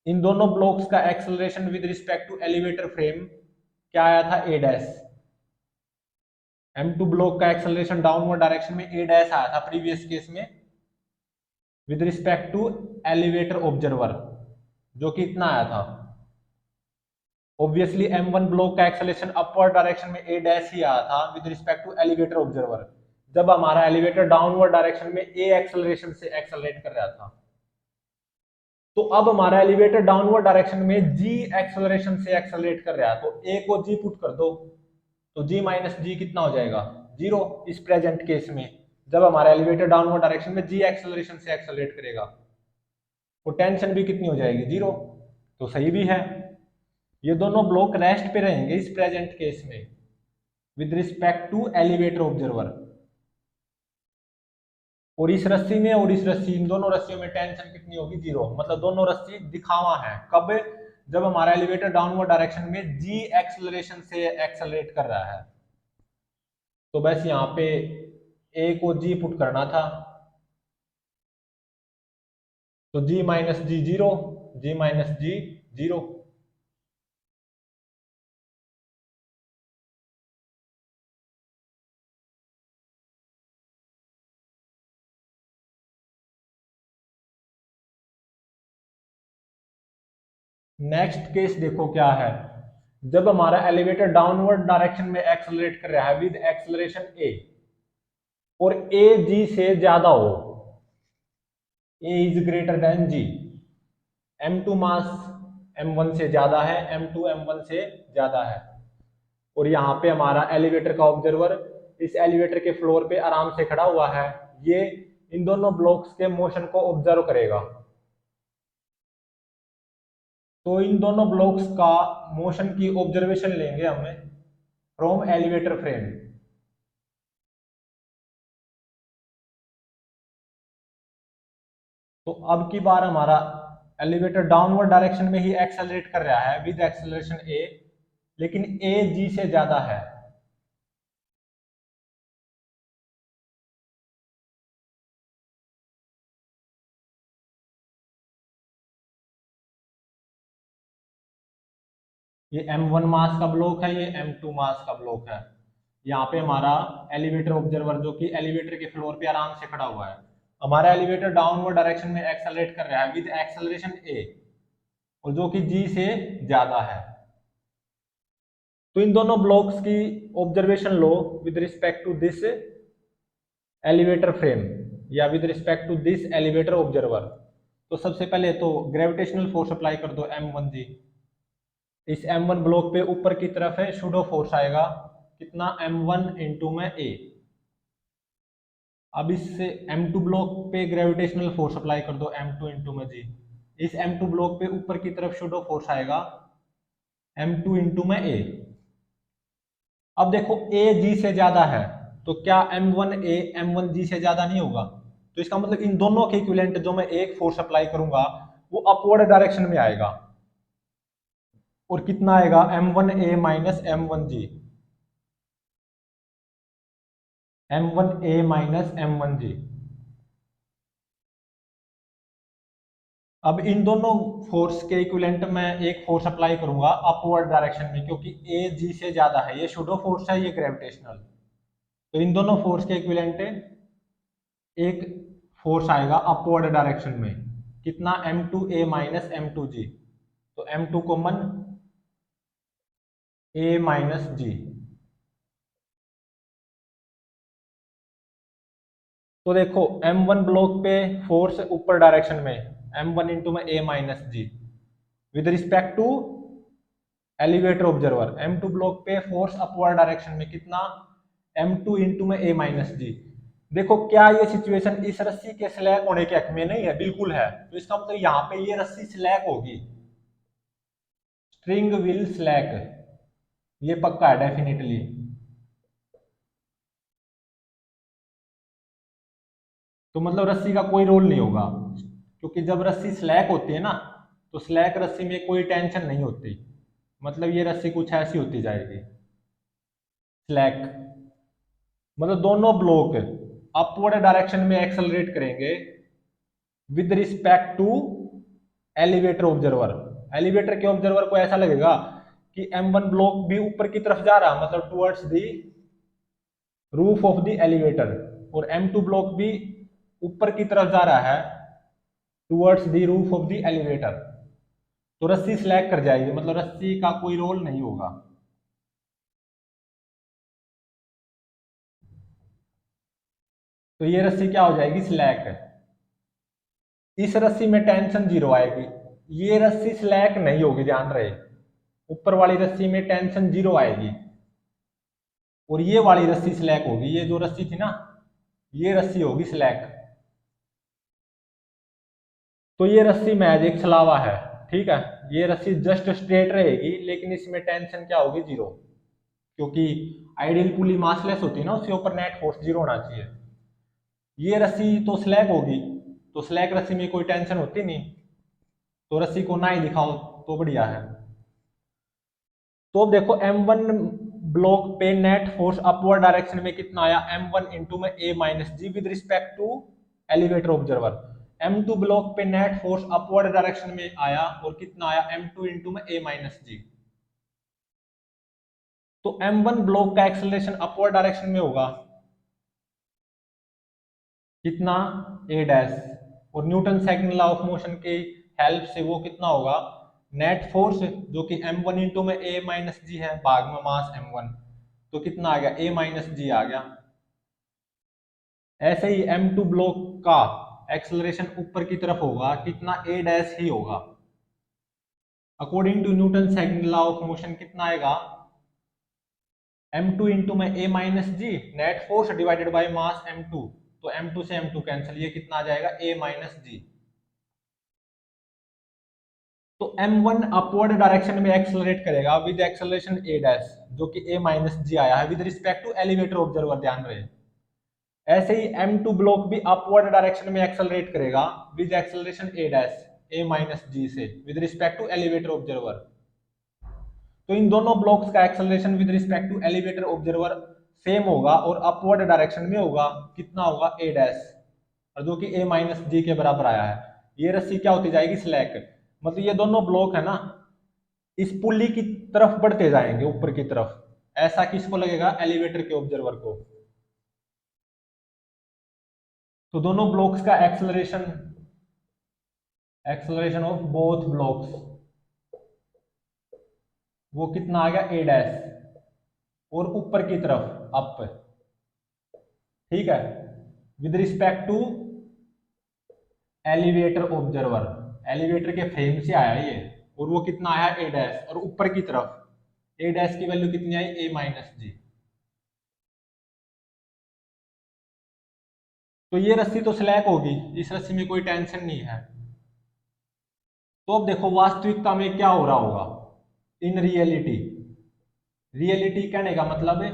इन दोनों ब्लॉक्स का acceleration with respect to elevator frame क्या आया था, a डैश। m2 ब्लॉक का एक्सेलरेशन डाउनवर्ड डायरेक्शन में a डैश आया था प्रीवियस केस में with respect to elevator observer, जो कि इतना आया था। ऑब्वियसली m1 ब्लॉक का एक्सेलरेशन अपवर्ड डायरेक्शन में a डैश ही आया था with respect to elevator observer, जब हमारा एलिवेटर डाउनवर्ड डायरेक्शन में a एक्सेलरेशन से एक्सेलरेट कर रहा था। तो अब हमारा एलिवेटर डाउनवर्ड डायरेक्शन में g एक्सेलरेशन से एक्सेलरेट कर रहा है, तो a को g पुट कर दो तो g माइनस जी कितना हो जाएगा, 0। इस प्रेजेंट केस में जब हमारा एलिवेटर डाउनवर्ड डायरेक्शन में g एक्सेलरेशन से एक्सेलरेट करेगा तो टेंशन भी कितनी हो जाएगी, 0। तो सही भी है, ये दोनों ब्लॉक रेस्ट पे रहेंगे इस प्रेजेंट केस में with respect to elevator observer, और इस रस्सी में और इस रस्सी, इन दोनों रस्सियों में टेंशन कितनी होगी, 0। मतलब दोनों रस्सी दिखावा है, कब, जब हमारा एलिवेटर डाउनवर्ड डायरेक्शन में g एक्सेलरेशन से एक्सेलरेट कर रहा है। तो बस यहाँ पे a को g पुट करना था, तो g माइनस जी 0, g माइनस जी 0। नेक्स्ट केस देखो क्या है, जब हमारा एलिवेटर डाउनवर्ड डायरेक्शन में एक्सेलरेट कर रहा है विद एक्सेलरेशन a, और a g से ज्यादा हो, a is greater then g, m2 mass m1 से ज्यादा है, m2 m1 से ज्यादा है, और यहाँ पे हमारा एलिवेटर का ऑब्जर्वर इस एलिवेटर के फ्लोर पे आराम से खड़ा हुआ है, ये इन दोनों ब्लॉक्स के मोशन को ऑब्जर्व करेगा। तो इन दोनों ब्लॉक्स का मोशन की ऑब्जर्वेशन लेंगे हमें फ्रॉम एलिवेटर फ्रेम। तो अब की बार हमारा एलिवेटर डाउनवर्ड डायरेक्शन में ही एक्सेलरेट कर रहा है विद एक्सेलरेशन a, लेकिन a g से ज्यादा है। ये m1 मास का ब्लॉक है, ये m2 मास का ब्लॉक है। यहाँ पे हमारा एलिवेटर ऑब्जर्वर जो कि एलिवेटर के फ्लोर पे आराम से खड़ा हुआ है, हमारा एलिवेटर डाउनवर्ड डायरेक्शन में एक्सेलरेट कर रहा है विद एक्सेलरेशन a, और जो कि g से ज्यादा है। तो इन दोनों ब्लॉक्स की ऑब्जर्वेशन लो with respect to this elevator frame या with respect to this elevator observer. तो सबसे पहले तो ग्रेविटेशनल फोर्स अप्लाई कर दो m1g। इस m1 ब्लॉक पे ऊपर की तरफ है शूडो फोर्स आएगा कितना, m1 इंटू में a। अब इससे m2 ब्लॉक पे ग्रेविटेशनल फोर्स अप्लाई कर दो m2 इंटू में g। इस m2 ब्लॉक पे ऊपर की तरफ शूडो फोर्स आएगा m2 इंटू में a। अब देखो a g से ज्यादा है, तो क्या m1a m1g से ज्यादा नहीं होगा, तो इसका मतलब इन दोनों के इक्विवेलेंट जो मैं एक फोर्स अप्लाई करूंगा वो अपवर्ड डायरेक्शन में आएगा। और कितना आएगा m1a minus m1g, m1a minus m1g। अब इन दोनों फोर्स के इक्विवेलेंट में एक फोर्स अप्लाई करूंगा अपवर्ड डायरेक्शन में, क्योंकि ए जी से ज्यादा है, ये सूडो फोर्स है, ये ग्रेविटेशनल। तो इन दोनों फोर्स के इक्विवेलेंट एक फोर्स आएगा अपवर्ड डायरेक्शन में, कितना m2a माइनस m2g। तो m2 common, a minus g। तो देखो m1 ब्लॉक पे फोर्स ऊपर डायरेक्शन में m1 इंटू में a minus G, with respect to elevator observer. m2 block पे फोर्स अपवर्ड डायरेक्शन में कितना m2 इंटू में a माइनस जी। देखो क्या ये सिचुएशन इस रस्सी के स्लैक होने के हक में नहीं है? बिल्कुल है। तो इसका मतलब यहाँ पे ये रस्सी स्लैक होगी, स्ट्रिंग विल स्लैक, ये पक्का है डेफिनेटली। तो मतलब रस्सी का कोई रोल नहीं होगा, क्योंकि जब रस्सी स्लैक होती है ना, तो स्लैक रस्सी में कोई टेंशन नहीं होती, मतलब ये रस्सी कुछ ऐसी होती जाएगी स्लैक। मतलब दोनों ब्लॉक अपवर्ड डायरेक्शन में एक्सेलरेट करेंगे with respect to elevator observer. Elevator के ऑब्जर्वर को ऐसा लगेगा कि m1 ब्लॉक भी ऊपर की तरफ जा रहा, मतलब towards the roof of the elevator, और m2 ब्लॉक भी ऊपर की तरफ जा रहा है towards the roof of the elevator. तो रस्सी स्लैक कर जाएगी, मतलब रस्सी का कोई रोल नहीं होगा। तो ये रस्सी क्या हो जाएगी? स्लैक। इस रस्सी में टेंशन जीरो आएगी, ये रस्सी स्लैक नहीं होगी, ध्यान रहे। ऊपर वाली रस्सी में टेंशन जीरो आएगी और ये वाली रस्सी स्लैक होगी। ये जो रस्सी थी ना, ये रस्सी होगी स्लैक। तो ये रस्सी महज एक छलावा है, ठीक है। ये रस्सी जस्ट स्ट्रेट रहेगी, लेकिन इसमें टेंशन क्या होगी? जीरो, क्योंकि आइडियल पुली मासलेस होती है ना, उसके ऊपर नेट फोर्स जीरो होना चाहिए। ये रस्सी तो स्लैक होगी, तो स्लैक रस्सी में कोई टेंशन होती नहीं, तो रस्सी को ना ही दिखाओ तो बढ़िया है। तो अब देखो m1 ब्लॉक पे नेट फोर्स अपवर्ड डायरेक्शन में कितना आया? m1 इंटू में a minus G with respect to elevator observer. m2 block पे नेट फोर्स अपवर्ड डायरेक्शन में आया और कितना आया? m2 इंटू में a माइनस जी। तो m1 ब्लॉक का एक्सेलरेशन अपवर्ड डायरेक्शन में होगा कितना? a डैश, और Newton second law of motion के हेल्प से वो कितना होगा? नेट फोर्स, जो कि m1 इंटू में a माइनस जी है, भाग में मास m1, तो कितना आ गया? a माइनस जी आ गया। ऐसे ही m2 ब्लॉक का एक्सेलरेशन ऊपर की तरफ होगा कितना? a डैश ही होगा। According to Newton second law of motion कितना आएगा? m2 इंटू में a minus G, net force divided by mass m2, तो m2 से m2 कैंसिल, ये कितना आ जाएगा? a minus g. तो m1 अपवर्ड डायरेक्शन में एक्सेलरेट करेगा विद एक्सेलरेशन a डैश, जो कि a माइनस जी आया है, with respect to elevator observer, ध्यान रहे। ऐसे ही m2 ब्लॉक भी अपवर्ड डायरेक्शन में एक्सेलरेट करेगा with acceleration a dash, a minus g से, with respect to elevator observer. तो इन दोनों ब्लॉक्स का acceleration with respect to elevator observer same होगा और अपवर्ड डायरेक्शन में होगा, कितना होगा? a डैश, और जो कि a माइनस जी के बराबर आया है। ये रस्सी क्या होती जाएगी? स्लैक। मतलब ये दोनों ब्लॉक है ना, इस पुल्ली की तरफ बढ़ते जाएंगे ऊपर की तरफ। ऐसा किसको लगेगा? एलिवेटर के ऑब्जर्वर को। तो दोनों ब्लॉक्स का acceleration, acceleration of both blocks, वो कितना आ गया? a डैश, और ऊपर की तरफ अप, ठीक है, with respect to elevator observer. Elevator के फ्रेम से आया ये, और वो कितना आया? a डैश, और ऊपर की तरफ a डैश की वैल्यू कितनी आई? a minus g. तो ये रस्सी तो स्लैक होगी, इस रस्सी में कोई टेंशन नहीं है। तो अब देखो वास्तविकता में क्या हो रहा होगा इन रियलिटी। रियलिटी कहने का मतलब है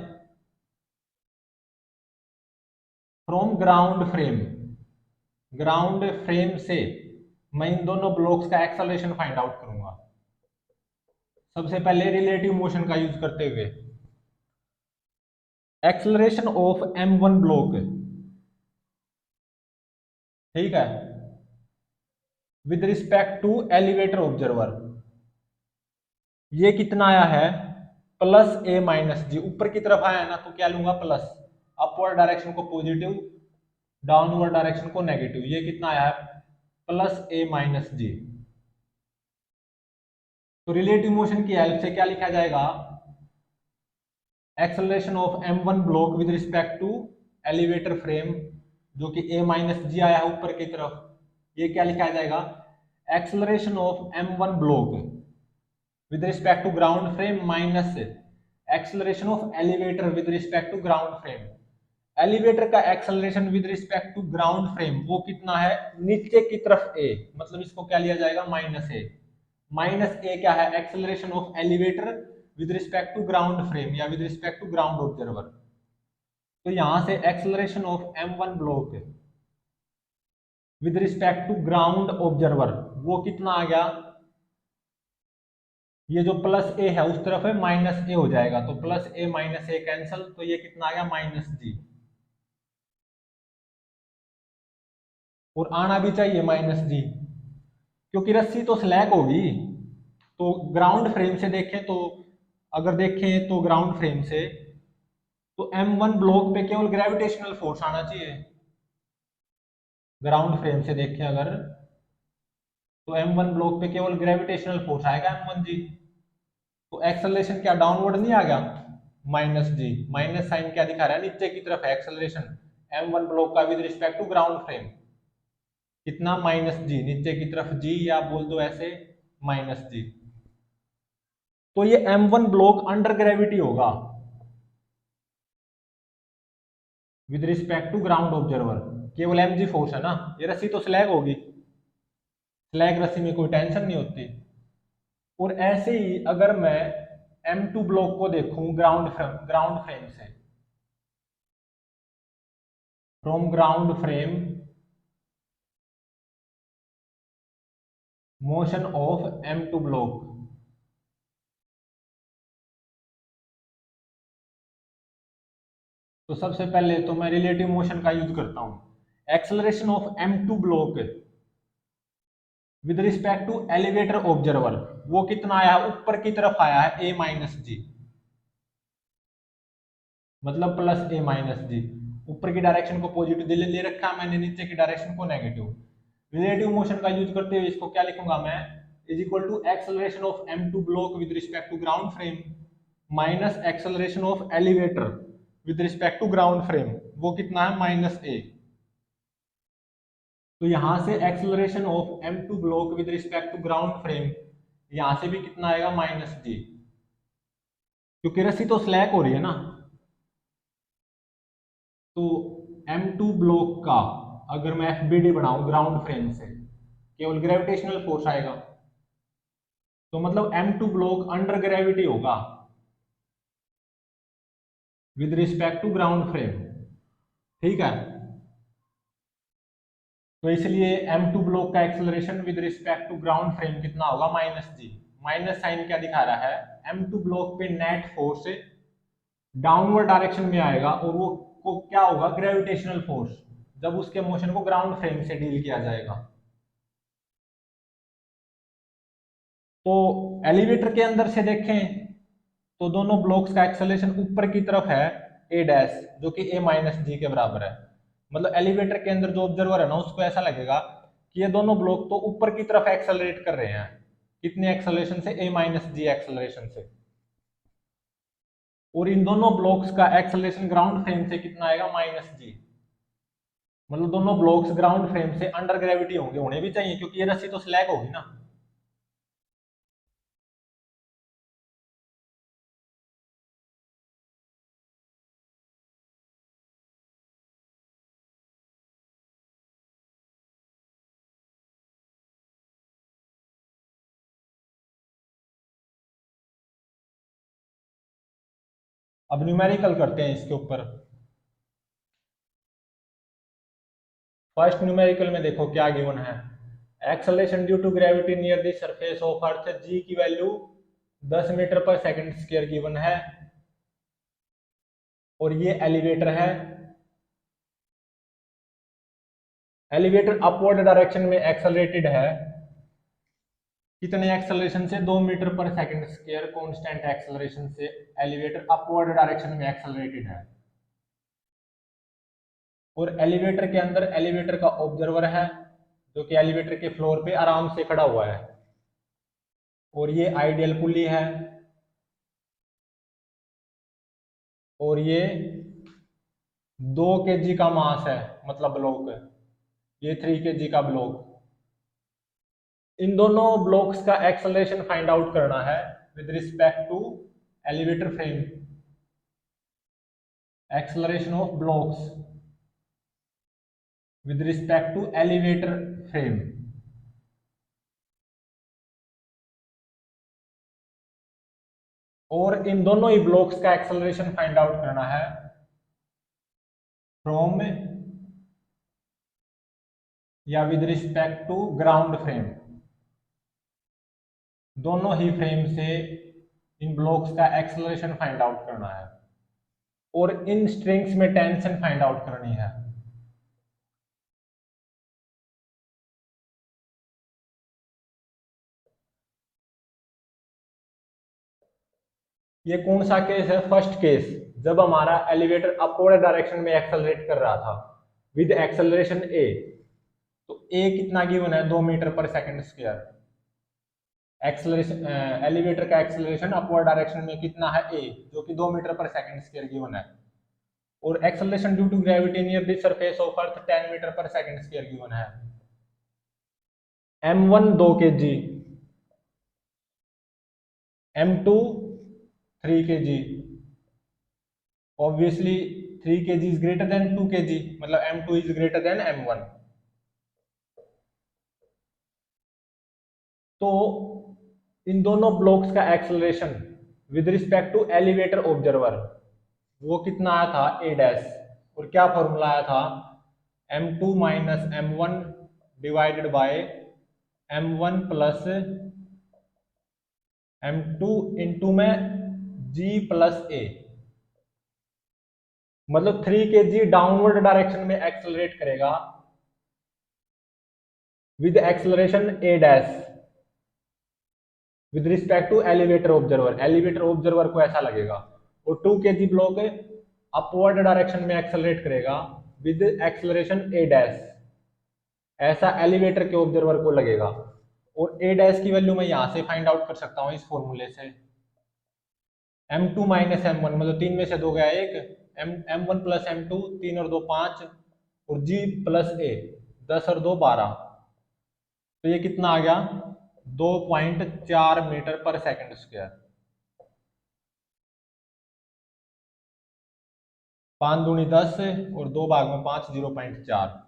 from ground frame, ground frame से मैं इन दोनों ब्लॉक्स का एक्सेलरेशन फाइंड आउट करूंगा। सबसे पहले रिलेटिव मोशन का यूज करते हुए एक्सेलरेशन ऑफ m1 ब्लॉक, ठीक है, with respect to elevator observer, ये कितना आया है, प्लस ए माइनस जी। ऊपर की तरफ आया है ना, तो क्या लूंगा, प्लस। अपवर्ड डायरेक्शन को पॉजिटिव, डाउनवर्ड डायरेक्शन को नेगेटिव। ये कितना आया है, प्लस ए माइनस जी। तो रिलेटिव मोशन की हेल्प से क्या लिखा जाएगा, acceleration of m1 block with respect to elevator frame, जो कि a माइनस जी आया है ऊपर की तरफ, ये क्या लिखा जाएगा, acceleration of m1 block with respect to ground frame minus acceleration of elevator with respect to ground frame. Elevator का acceleration with respect to ground frame वो कितना है, नीचे की तरफ a, मतलब इसको क्या लिया जाएगा, माइनस ए। माइनस ए क्या है, acceleration of elevator with respect to ground frame या with respect to ground observer. तो यहां से acceleration of m1 block with respect to ground observer वो कितना आ गया, ये जो प्लस ए है उस तरफ है माइनस ए हो जाएगा, तो plus a minus A cancel, तो ये कितना आ गया, माइनस जी। और आना भी चाहिए माइनस जी, क्योंकि रस्सी तो स्लैक होगी। तो ग्राउंड फ्रेम से देखें तो, अगर देखें तो ग्राउंड फ्रेम से, तो m1 ब्लॉक पे केवल ग्रेविटेशनल फोर्स आना चाहिए। ग्राउंड फ्रेम से देखें अगर, तो m1 ब्लॉक पे केवल ग्रेविटेशनल फोर्स आएगा m1 जी। तो एक्सेलरेशन क्या डाउनवर्ड नहीं आ गया, माइनस जी। माइनस साइन क्या दिखा रहा है, नीचे की तरफ है एक्सेलरेशन m1 ब्लॉक का with respect to ground frame, कितना, माइनस जी, नीचे की तरफ जी, या बोल दो ऐसे माइनस जी। तो ये m1 ब्लॉक अंडर ग्रेविटी होगा with respect to ground observer, केवल mg फोर्स है ना, ये रस्सी तो स्लैग होगी, स्लैग रस्सी में कोई टेंशन नहीं होती। और ऐसे ही अगर मैं m2 ब्लॉक को देखूं ग्राउंड फ्रेम से, from ground frame motion of m2 block, तो सबसे पहले तो मैं रिलेटिव मोशन का यूज करता हूं। Acceleration of m2 block with respect to elevator observer वो कितना आया है, ऊपर की तरफ आया है a माइनस जी, मतलब प्लस ए माइनस जी। ऊपर की डायरेक्शन को पॉजिटिव ले रखा है मैंने, नीचे की डायरेक्शन को नेगेटिव। रिलेटिव मोशन का यूज करते हुए इसको क्या लिखूंगा मैं, is equal to acceleration of m2 block with respect to ground frame minus acceleration of elevator with respect to ground frame, वो कितना है, माइनस ए। तो यहां से acceleration of m2 block with respect to ground frame, यहां से भी कितना आएगा, माइनस जी, क्योंकि रस्सी तो स्लैक हो रही है ना। तो m2 ब्लॉक का अगर मैं FBD बनाऊं ग्राउंड फ्रेम से, केवल ग्रेविटेशनल फोर्स आएगा, तो मतलब m2 ब्लॉक अंडर ग्रेविटी होगा with respect to ground frame, ठीक है। तो इसलिए m2 ब्लॉक का acceleration with respect to ground frame कितना होगा, माइनस जी। माइनस साइन क्या दिखा रहा है, m2 ब्लॉक पे नेट फोर्स डाउनवर्ड डायरेक्शन में आएगा, और वो को क्या होगा, ग्रेविटेशनल फोर्स, जब उसके मोशन को ग्राउंड फ्रेम से डील किया जाएगा। तो एलिवेटर के अंदर से देखें तो दोनों ब्लॉक्स का एक्सेलरेशन ऊपर की तरफ है a डैश, जो कि a माइनस जी के बराबर है। मतलब एलिवेटर के अंदर जो ऑब्जर्वर है ना, उसको ऐसा लगेगा कि ये दोनों ब्लॉक तो ऊपर की तरफ एक्सेलरेट कर रहे हैं, कितने एक्सेलरेशन से, a माइनस जी एक्सेलरेशन से। और इन दोनों ब्लॉक्स का एक्सेलरेशन ग्राउंड फ्रेम से कितना आएगा, माइनस जी। मतलब दोनों ब्लॉक्स ग्राउंड फ्रेम से अंडर ग्रेविटी होंगे, होने भी चाहिए, क्योंकि ये रस्सी तो स्लैग होगी ना। अब न्यूमेरिकल करते हैं इसके ऊपर। फर्स्ट न्यूमेरिकल में देखो क्या गिवन है, acceleration due to gravity near the surface of earth, g की वैल्यू 10 मीटर पर सेकंड स्क्वायर गिवन है और ये एलिवेटर है। एलिवेटर अपवर्ड डायरेक्शन में एक्सेलरेटेड है, कितने एक्सेलरेशन से? 2 मीटर पर सेकंड स्क्वायर कांस्टेंट एक्सेलरेशन से एलिवेटर अपवर्ड डायरेक्शन में एक्सेलरेटेड है। और एलिवेटर के अंदर एलिवेटर का ऑब्जर्वर है जो कि एलिवेटर के फ्लोर पे आराम से खड़ा हुआ है। और ये आइडियल पुली है और ये 2 kg का मास है, मतलब ब्लॉक, ये 3 kg का ब्लॉक। इन दोनों ब्लॉक्स का एक्सेलरेशन फाइंड आउट करना है with respect to elevator frame. Acceleration of blocks with respect to elevator frame. और इन दोनों ही ब्लॉक्स का एक्सेलरेशन फाइंड आउट करना है फ्रॉम या with respect to ground frame. दोनों ही फ्रेम से इन ब्लॉक्स का एक्सेलरेशन फाइंड आउट करना है और इन स्ट्रिंग्स में टेंशन फाइंड आउट करनी है। ये कौन सा केस है? फर्स्ट केस, जब हमारा एलिवेटर अपवर्ड डायरेक्शन में एक्सेलरेट कर रहा था विद एक्सेलरेशन ए। तो ए कितना गिवन है? 2 मीटर पर सेकंड स्क्वायर। एक्सेलरेशन, एलिवेटर का एक्सेलरेशन अपवर्ड डायरेक्शन में कितना है? ए, जो कि 2 मीटर पर सेकंड स्क्वायर गिवन है। और acceleration due to gravity near the surface of earth 10 metre पर सेकंड स्क्वायर गिवन है। m1 2 kg, m2 3 kg। Obviously 3 kg is greater than 2 kg, मतलब m2 is greater then m1। तो इन दोनों blocks का acceleration with respect to elevator observer वो कितना आया था? A dash. और क्या फॉर्मूला आया था? m2 minus m1 divided by m1 plus m2 into में g प्लस a। मतलब 3 kg डाउनवर्ड डायरेक्शन में एक्सेलरेट करेगा with acceleration a dash with respect to elevator observer. Elevator observer को ऐसा लगेगा। और 2 kg ब्लॉक अपवर्ड डायरेक्शन में accelerate करेगा विद एक्सेलरेशन a डैश, ऐसा एलिवेटर के ऑब्जर्वर को लगेगा। और a डैश की वैल्यू मैं यहां से फाइंड आउट कर सकता हूं इस फॉर्मूले से। m2 माइनस m1, मतलब 3 में से 2 गया 1, m1 प्लस m2, 3 और 2 5, और g प्लस a 10 और 2 12। तो ये कितना आ गया? 2.4 मीटर पर सेकंड स्क्वायर। 5 दूनी 10 और 2 भाग में 5, 0.4।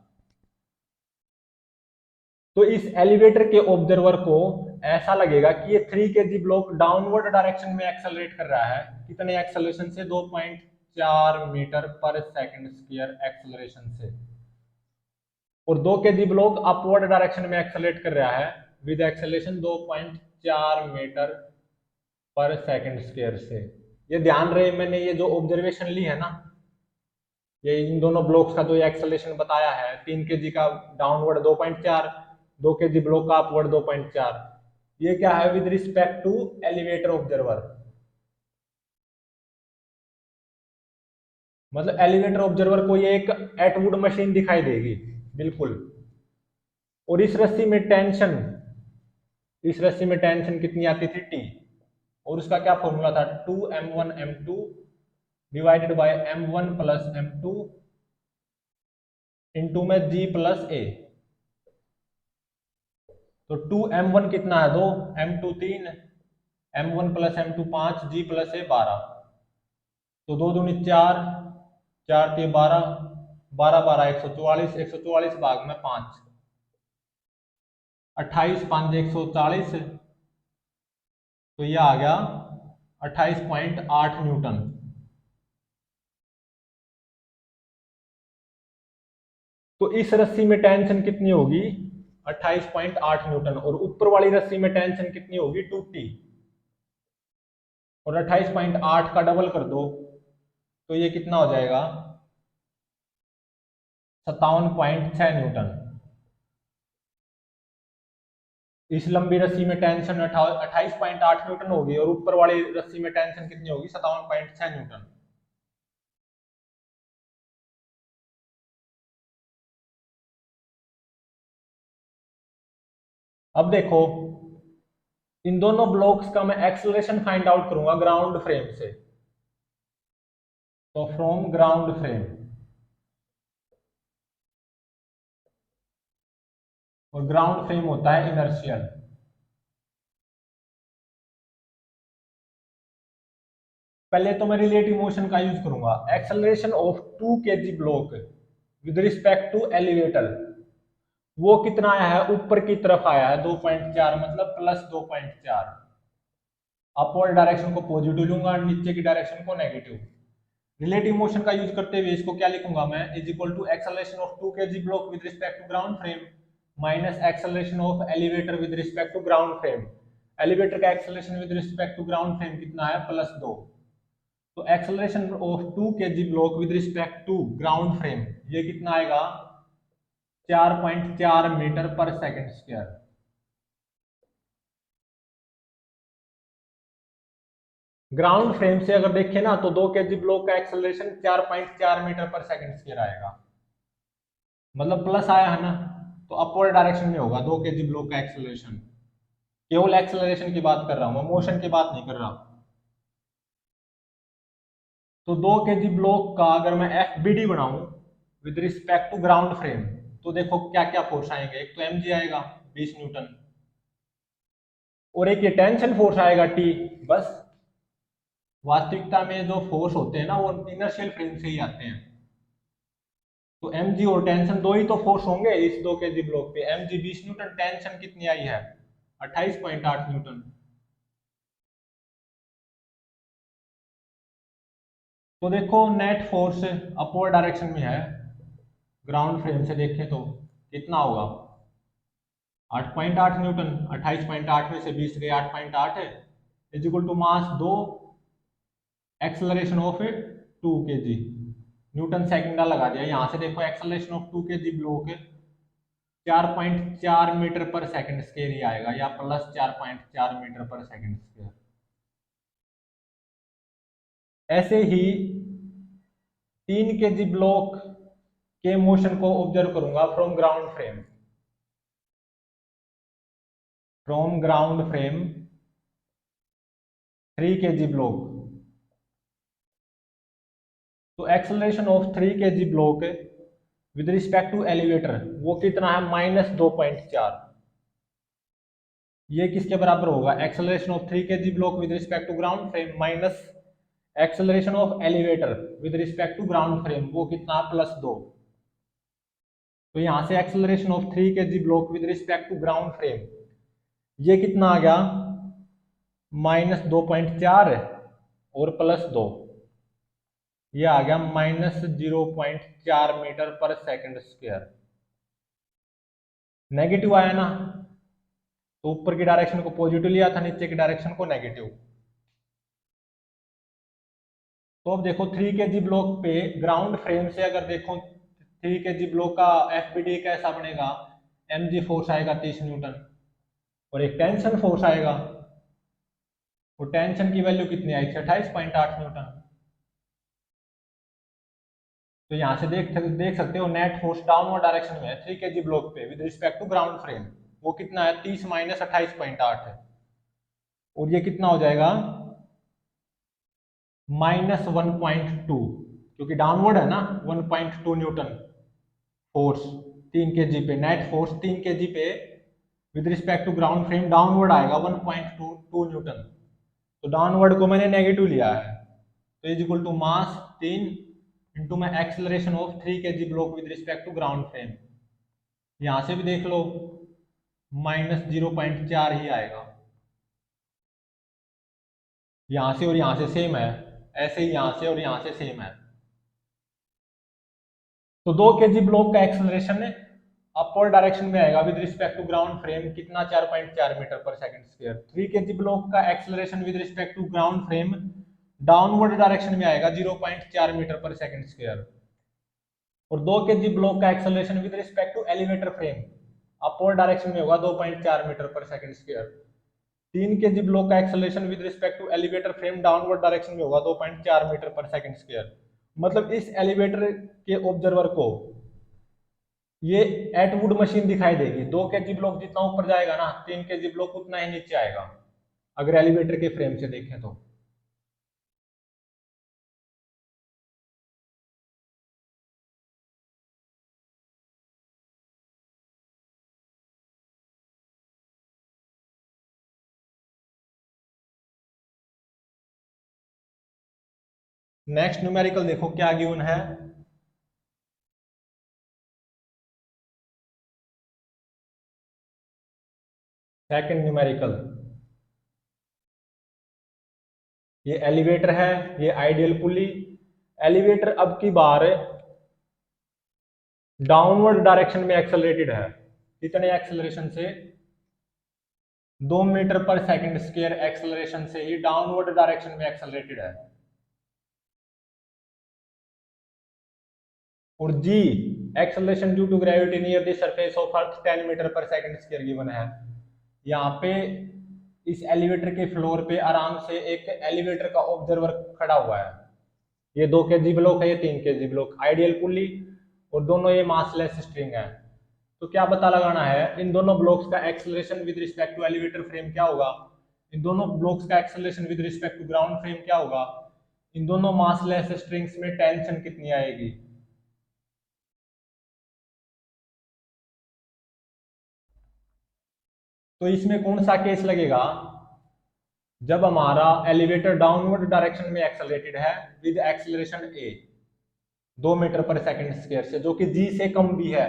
तो इस एलिवेटर के ऑब्जर्वर को ऐसा लगेगा कि ये 3 kg ब्लॉक डाउनवर्ड डायरेक्शन में एक्सेलरेट कर रहा है। कितने एक्सेलरेशन से? 2.4 मीटर पर सेकंड स्क्वायर एक्सेलरेशन से। और 2 kg ब्लॉक अपवर्ड डायरेक्शन में एक्सेलरेट कर रहा है विद एक्सेलरेशन 2.4 मीटर पर सेकंड स्क्वायर से। ये ध्यान रहे, मैंने ये जो ऑब्जर्वेशन ली है ना, ये इन दोनों ब्लॉक्स का जो एक्सेलरेशन बताया है, 3 kg का डाउनवर्ड 2.4, 2 kg ब्लॉक का अपवर्ड 2.4, ये क्या है? With respect to elevator observer. मतलब एलिवेटर ऑब्जर्वर को ये एक एटवुड मशीन दिखाई देगी बिल्कुल। और इस रस्सी में टेंशन कितनी आती थी? टी। और उसका क्या फॉर्मूला था? 2m1 m2 divided by m1 plus m2 into में g प्लस a। तो 2m1 कितना है? 2, m2 3, m1 plus m2 5, g plus a 12। तो 2 दूनी 4, 4 3 12, 12 12 144, 144 भाग में 5, 28 5 140। तो ये आ गया 28.8 न्यूटन। तो इस रस्सी में टेंशन कितनी होगी? 28.8 न्यूटन। और ऊपर वाली रस्सी में टेंशन कितनी होगी? 2t। और 28.8 का डबल कर दो तो ये कितना हो जाएगा, 57.6 न्यूटन। इस लंबी रस्सी में टेंशन 28.8 न्यूटन होगी और ऊपर वाली रस्सी में टेंशन कितनी होगी, 57.6 न्यूटन। अब देखो इन दोनों ब्लॉक्स का मैं एक्सेलरेशन फाइंड आउट करूंगा ग्राउंड फ्रेम से। तो फ्रॉम ग्राउंड फ्रेम, और ग्राउंड फ्रेम होता है इनर्शियल। पहले तो मैं रिलेटिव मोशन का यूज करूंगा। Acceleration of 2 kg block with respect to elevator, वो कितना आया है, ऊपर की तरफ आया है 2.4, मतलब +2.4। अपवर्ड डायरेक्शन को पॉजिटिव लूंगा और नीचे की डायरेक्शन को नेगेटिव। रिलेटिव मोशन का यूज करते हुए इसको क्या लिखूंगा मैं, is equal to acceleration of 2 kg block with respect to ground frame minus acceleration of elevator with respect to ground frame. Elevator का acceleration with respect to ground frame कितना है, +2। तो acceleration of 2 kg block with respect to ground frame ये कितना आएगा, 4.4 metre पर second square. Ground frame से अगर देखें ना तो 2 kg ब्लॉक का एक्सेलरेशन 4.4 मीटर पर सेकंड स्क्वायर आएगा, मतलब प्लस आया है ना, तो अपवर्ड डायरेक्शन में होगा 2 kg ब्लॉक का एक्सेलरेशन। केवल एक्सेलरेशन की बात कर रहा हूं मैं, मोशन की बात नहीं कर रहा। तो 2 kg ब्लॉक का अगर मैं FBD बनाऊं with respect to ground frame, तो देखो क्या क्या फोर्स आएंगे। एक तो mg आएगा 20 न्यूटन, और एक ये टेंशन फोर्स आएगा T। बस वास्तविकता में जो फोर्स होते हैं ना वो इनर्शियल फ्रेम से ही आते हैं। तो mg और टेंशन दो ही तो फोर्स होंगे इस 2 kg ब्लॉक पे। mg 20 न्यूटन, टेंशन कितनी आई है, 28.8 न्यूटन। तो देखो नेट फोर्स अपवर्ड डायरेक्शन में है, ग्राउंड फ्रेम से देखें तो कितना होगा, 8.8 न्यूटन। 28.8 में से 20 गए, 8.8 है, is equal to mass 2, acceleration of 2 kg, Newton second लगा दिया। यहां से देखो acceleration of 2 kg block 4.4 metre पर सेकंड स्क्वायर ही आएगा, या +4.4 मीटर पर सेकंड स्क्वायर। ऐसे ही 3 kg ब्लॉक के मोशन को ऑब्जर्व करूंगा from ground frame. From ground frame 3 kg block, तो acceleration of 3 kg block with respect to elevator वो कितना है, -2.4। ये किसके बराबर होगा, acceleration of 3 kg block with respect to ground frame minus acceleration of elevator with respect to ground frame, वो कितना, +2। तो यहां से acceleration of 3 kg block with respect to ground frame ये कितना आ गया, -2.4 और +2, ये आ गया -0.4 मीटर पर सेकंड स्क्वायर। नेगेटिव आया ना, तो ऊपर की डायरेक्शन को पॉजिटिव लिया था, नीचे की डायरेक्शन को नेगेटिव। तो अब देखो 3 kg ब्लॉक पे ग्राउंड फ्रेम से अगर देखो 3 kg ब्लॉक का FBD कैसा बनेगा, mg फोर्स आएगा 30 न्यूटन, और एक टेंशन फोर्स आएगा, और टेंशन की वैल्यू कितनी आई थी, 28.8 न्यूटन। तो यहां से देख सकते हो नेट फोर्स डाउनवर्ड डायरेक्शन में है 3 kg ब्लॉक पे with respect to ground frame, वो कितना है, 30 माइनस 28.8 है, और ये कितना हो जाएगा, -1.2, क्योंकि डाउनवर्ड है ना, 1.2 न्यूटन फोर्स 3 kg पे, नेट फोर्स 3 kg पे with respect to ground frame downward आएगा 1.2 न्यूटन। तो डाउनवर्ड को मैंने नेगेटिव लिया है, तो is equal to mass 3 into में acceleration of 3 kg block with respect to ground frame. यहां से भी देख लो -0.4 ही आएगा, यहां से और यहां से सेम है, ऐसे ही यहां से और यहां से सेम है। तो 2 kg ब्लॉक का एक्सेलरेशन अपवर्ड डायरेक्शन में आएगा with respect to ground frame कितना 4.4 मीटर पर सेकंड स्क्वायर। 3 केजी ब्लॉक का acceleration with respect to ground frame downward direction में आएगा 0.4 मीटर पर सेकंड स्क्वायर। और 2 केजी ब्लॉक का acceleration with respect to elevator frame upward direction में होगा 2.4 मीटर पर सेकंड स्क्वायर। 3 केजी ब्लॉक का acceleration with respect to elevator frame downward direction में होगा 2.4 मीटर पर सेकंड स्क्वायर। मतलब इस एलिवेटर के ऑब्जर्वर को ये एटवुड मशीन दिखाई देगी। 2 केजी ब्लॉक जितना ऊपर जाएगा ना 3 केजी ब्लॉक उतना ही नीचे आएगा अगर एलिवेटर के फ्रेम से देखें तो। नेक्स्ट न्यूमेरिकल देखो क्या गिवन है। सेकंड न्यूमेरिकल, ये एलिवेटर है, ये आइडियल पुली। एलिवेटर अब की बार डाउनवर्ड डायरेक्शन में एक्सेलरेटेड है। कितने एक्सेलरेशन से? 2 मीटर पर सेकंड स्क्वायर एक्सेलरेशन से ही डाउनवर्ड डायरेक्शन में एक्सेलरेटेड है। और g acceleration due to gravity near the surface of earth 10 metre पर सेकंड स्क्वायर गिवन है। यहाँ पे इस एलिवेटर के फ्लोर पे आराम से एक एलिवेटर का ऑब्जर्वर खड़ा हुआ है। ये 2 केजी ब्लॉक है, ये 3 केजी ब्लॉक, आइडियल पुली, और दोनों ये मासलेस स्ट्रिंग है। तो क्या पता लगाना है, इन दोनों ब्लॉक्स का acceleration with respect to elevator frame क्या होगा, इन दोनों ब्लॉक्स का acceleration with respect to ground frame क्या होगा, इन दोनों मासलेस स्ट्रिंग्स में टेंशन कितनी आएगी। तो इसमें कौन सा केस लगेगा? जब हमारा एलिवेटर डाउनवर्ड डायरेक्शन में एक्सेलरेटेड है विद एक्सेलरेशन ए 2 मीटर पर सेकंड स्क्वायर से, जो कि जी से कम भी है।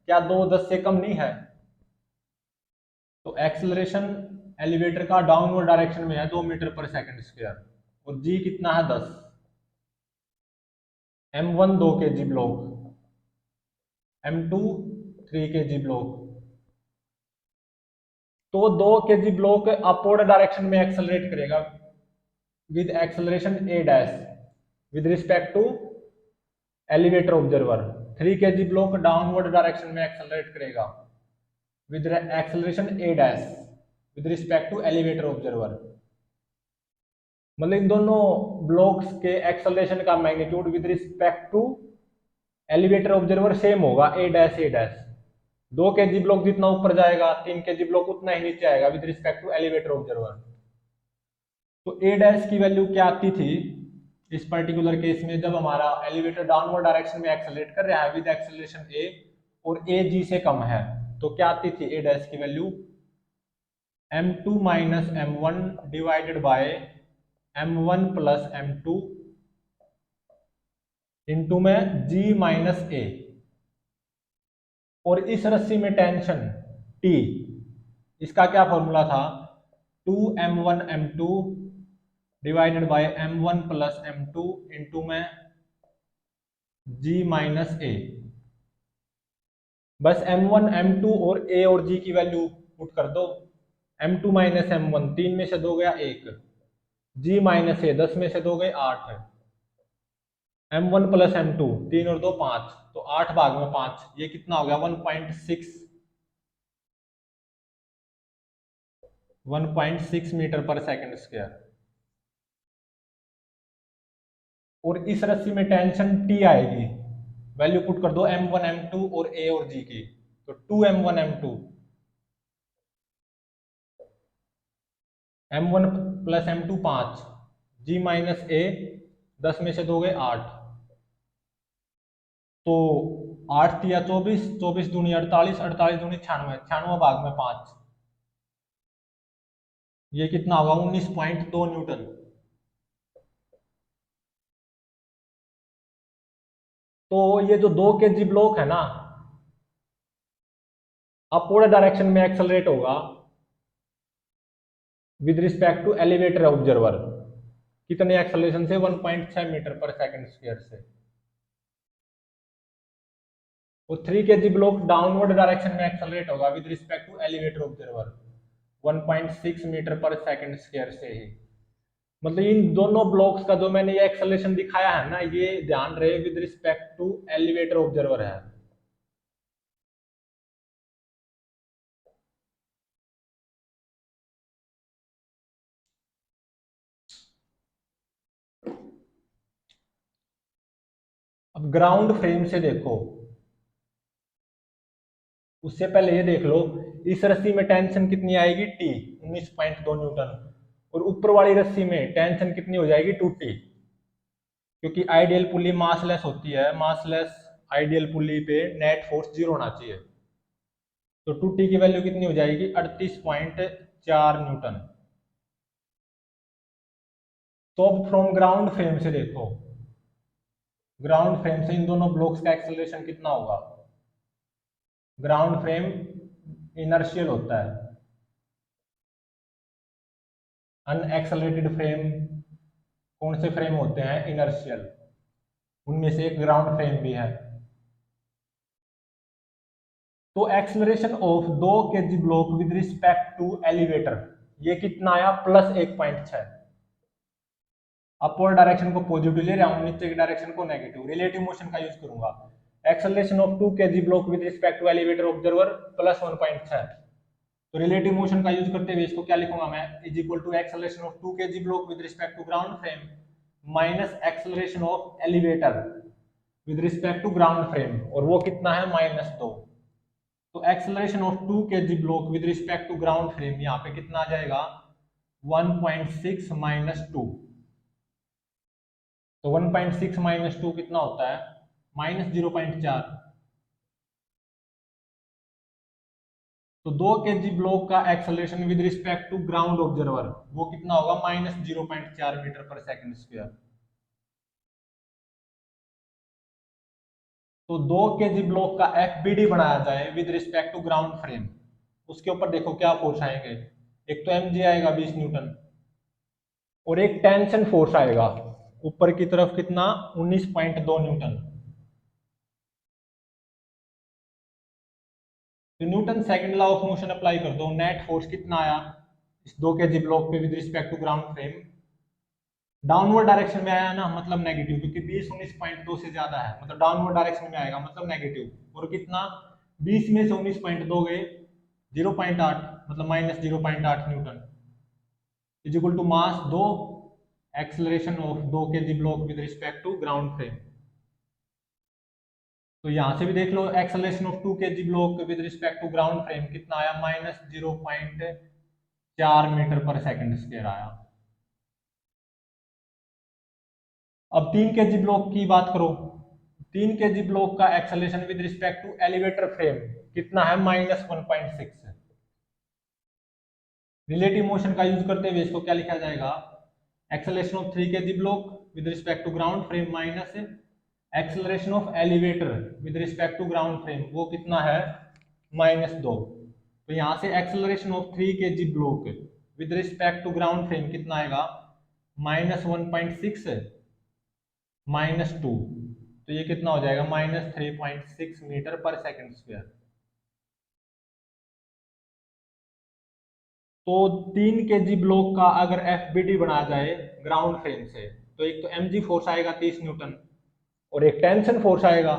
क्या 2 10 से कम नहीं है? तो एक्सेलरेशन एलिवेटर का डाउनवर्ड डायरेक्शन में है 2 मीटर पर सेकंड स्क्वायर, और जी कितना है 10। M1 2 kg block, M2 3 kg block. तो 2 केजी ब्लॉक अपवर्ड डायरेक्शन में एक्सेलरेट करेगा with acceleration A dash with respect to elevator observer. 3 kg block downward direction में एक्सेलरेट करेगा with acceleration A dash with respect to elevator observer. मतलब इन दोनों blocks के acceleration का magnitude with respect to elevator observer same होगा, A dash A dash. 2 kg block जितना ऊपर जाएगा 3 केजी ब्लॉक उतना ही नीचे आएगा with respect to elevator observer. तो ए डैश की वैल्यू क्या आती थी इस पर्टिकुलर केस में, जब हमारा एलिवेटर डाउनवर्ड डायरेक्शन में एक्सेलरेट कर रहा है विद एक्सेलरेशन ए और ए जी से कम है, तो क्या आती थी ए डैश की value? m2 minus m1 divided by m1 plus m2 into में g माइनस ए। और इस रस्सी में टेंशन T, इसका क्या फॉर्मूला था? 2m1 m2 divided by m1 plus m2 into में g माइनस ए। बस m1 m2 और a और g की वैल्यू पुट कर दो। m2 माइनस m1 3 में से 2 गया 1, g माइनस ए 10 में से 2 गए 8, m1 प्लस m2 3 और 2 5, तो 8 भाग में 5, ये कितना हो गया 1.6 मीटर पर सेकंड स्क्वायर। और इस रस्सी में टेंशन T आएगी, वैल्यू पुट कर दो m1 m2 और a और g की, तो 2m1 m2 m1 plus m2 5, g minus a 10 में से 2 गए 8, तो 8 तिया 24, 24 दूनी 48, 48 दूनी 96, 96 भाग में 5, ये कितना होगा 19.2 न्यूटन। तो ये जो 2 केजी ब्लॉक है ना, अपवर्ड डायरेक्शन में एक्सेलरेट होगा with respect to elevator observer. कितने एक्सेलरेशन से? 1.6 मीटर पर सेकंड स्क्वायर से। और 3 kg ब्लॉक डाउनवर्ड डायरेक्शन में एक्सेलरेट होगा with respect to elevator observer 1.6 metre पर सेकंड स्क्वायर से ही। मतलब इन दोनों ब्लॉक्स का जो मैंने ये एक्सेलरेशन दिखाया है ना, ये ध्यान रहे with respect to elevator observer है। अब ग्राउंड फ्रेम से देखो, उससे पहले ये देख लो, इस रस्सी में टेंशन कितनी आएगी टी 19.2 न्यूटन, और ऊपर वाली रस्सी में टेंशन कितनी हो जाएगी 2T, क्योंकि आइडियल पुली मासलेस होती है, मासलेस आइडियल पुली पे नेट फोर्स 0 होना चाहिए। तो 2T की वैल्यू कितनी हो जाएगी 38.4 न्यूटन। तो अब फ्रॉम ग्राउंड फ्रेम से देखो, ग्राउंड फ्रेम से इन दोनों ब्लॉक्स का एक्सेलरेशन कितना होगा। ग्राउंड फ्रेम इनर्शियल होता है, अनएक्सेलरेटेड फ्रेम कौन से फ्रेम होते हैं इनर्शियल, उनमें से एक ग्राउंड फ्रेम भी है। तो acceleration of 2 kg block with respect to elevator ये कितना आया +1.6। अपवर्ड डायरेक्शन को पॉजिटिव ले रहा हूं, नीचे की डायरेक्शन को नेगेटिव, रिलेटिव मोशन का यूज करूंगा। Acceleration of 2 kg block with respect to elevator observer +1.6। तो रिलेटिव मोशन का यूज करते हुए इसको क्या लिखूंगा मैं, is equal to acceleration of 2 kg block with respect to ground frame minus acceleration of elevator with respect to ground frame, और वो कितना है -2। तो acceleration of 2 kg block with respect to ground frame यहाँ पे कितना आ जाएगा 1.6 -2। तो 1.6 -2 कितना होता है -0.4। तो 2 kg ब्लॉक का acceleration with respect to ground observer वो कितना होगा -0.4 मीटर पर सेकंड स्क्वायर। तो 2 kg ब्लॉक का एफबीडी बनाया जाए with respect to ground frame, उसके ऊपर देखो क्या फोर्स आएंगे। एक तो mg आएगा 20 न्यूटन, और एक टेंशन फोर्स आएगा ऊपर की तरफ कितना 19.2 न्यूटन। तो Newton second law of motion apply कर दो, नेट फोर्स कितना आया इस 2 kg ब्लॉक पे with respect to ground frame, downward direction में आया ना, मतलब नेगेटिव, क्योंकि 20 19.2 से ज्यादा है, मतलब डाउनवर्ड डायरेक्शन में आएगा मतलब नेगेटिव। और कितना 20 में से 19.2 गए 0.8, मतलब -0.8 newton is equal to mass 2 acceleration of 2 kg block with respect to ground frame. तो यहां से भी देख लो acceleration of 2 kg block with respect to ground frame कितना आया -0.4 मीटर पर सेकंड स्क्वायर आया। अब 3 kg ब्लॉक की बात करो, 3 kg ब्लॉक का acceleration with respect to elevator frame कितना है -1.6। रिलेटिव मोशन का यूज करते हुए इसको क्या लिखा जाएगा, acceleration of 3 kg block with respect to ground frame minus acceleration of elevator with respect to ground frame वो कितना है -2। तो यहां से acceleration of 3 kg block with respect to ground frame कितना आएगा -1.6 -2, तो ये कितना हो जाएगा -3.6 मीटर पर सेकंड स्क्वायर। तो 3 kg ब्लॉक का अगर एफबीडी बनाया जाए ग्राउंड फ्रेम से, तो एक तो mg फोर्स आएगा 30 न्यूटन, और एक टेंशन फोर्स आएगा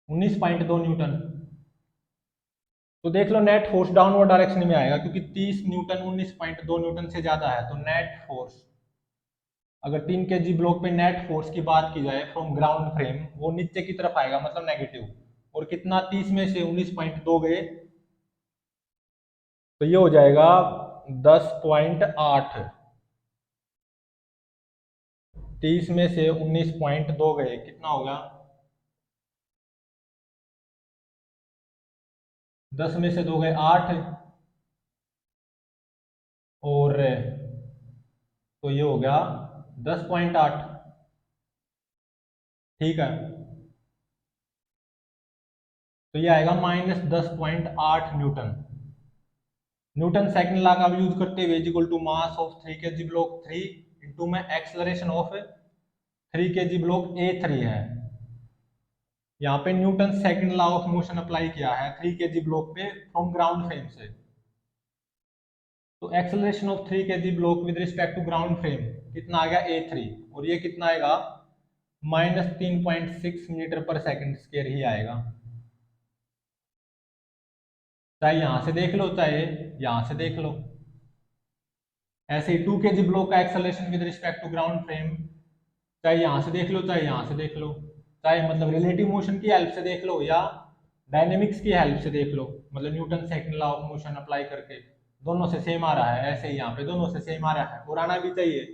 19.2 न्यूटन। तो देख लो नेट फोर्स डाउनवर्ड डायरेक्शन में आएगा, क्योंकि 30 न्यूटन 19.2 न्यूटन से ज्यादा है, तो नेट फोर्स अगर 3 kg ब्लॉक पे नेट फोर्स की बात की जाए फ्रॉम ग्राउंड फ्रेम वो नीचे की तरफ आएगा, मतलब नेगेटिव। और कितना 30 में से 19.2 गए, तो ये हो जाएगा 10.8। 30 में से 19.2 गए कितना होगा 10 में से 2 गए 8, और तो ये हो गया 10.8। ठीक है, तो ये आएगा -10.8 न्यूटन। न्यूटन सेकंड लॉ का यूज करते हुए equal to mass of 3 kg block 3 into में acceleration of 3 kg block A3 है, यहाँ पे Newton second law of motion apply किया है 3 kg ब्लॉक पे फ्रॉम ग्राउंड फ्रेम से। तो acceleration of 3 kg block with respect to ground frame कितना आ गया a3, और ये कितना आएगा -3.6 मीटर पर सेकंड स्क्वायर ही आएगा। चाहे यहां से देख लो चाहे यहां से देख लो। ऐसे ही 2 kg ब्लॉक का acceleration with respect to ground frame, चाहे यहां से देख लो चाहे यहां से देख लो, चाहे मतलब रिलेटिव मोशन की हेल्प से देख लो या डायनेमिक्स की हेल्प से देख लो, मतलब Newton second law of motion apply करके दोनों से सेम आ रहा है। ऐसे ही यहाँ पे दोनों से सेम आ रहा है और आना भी चाहिए,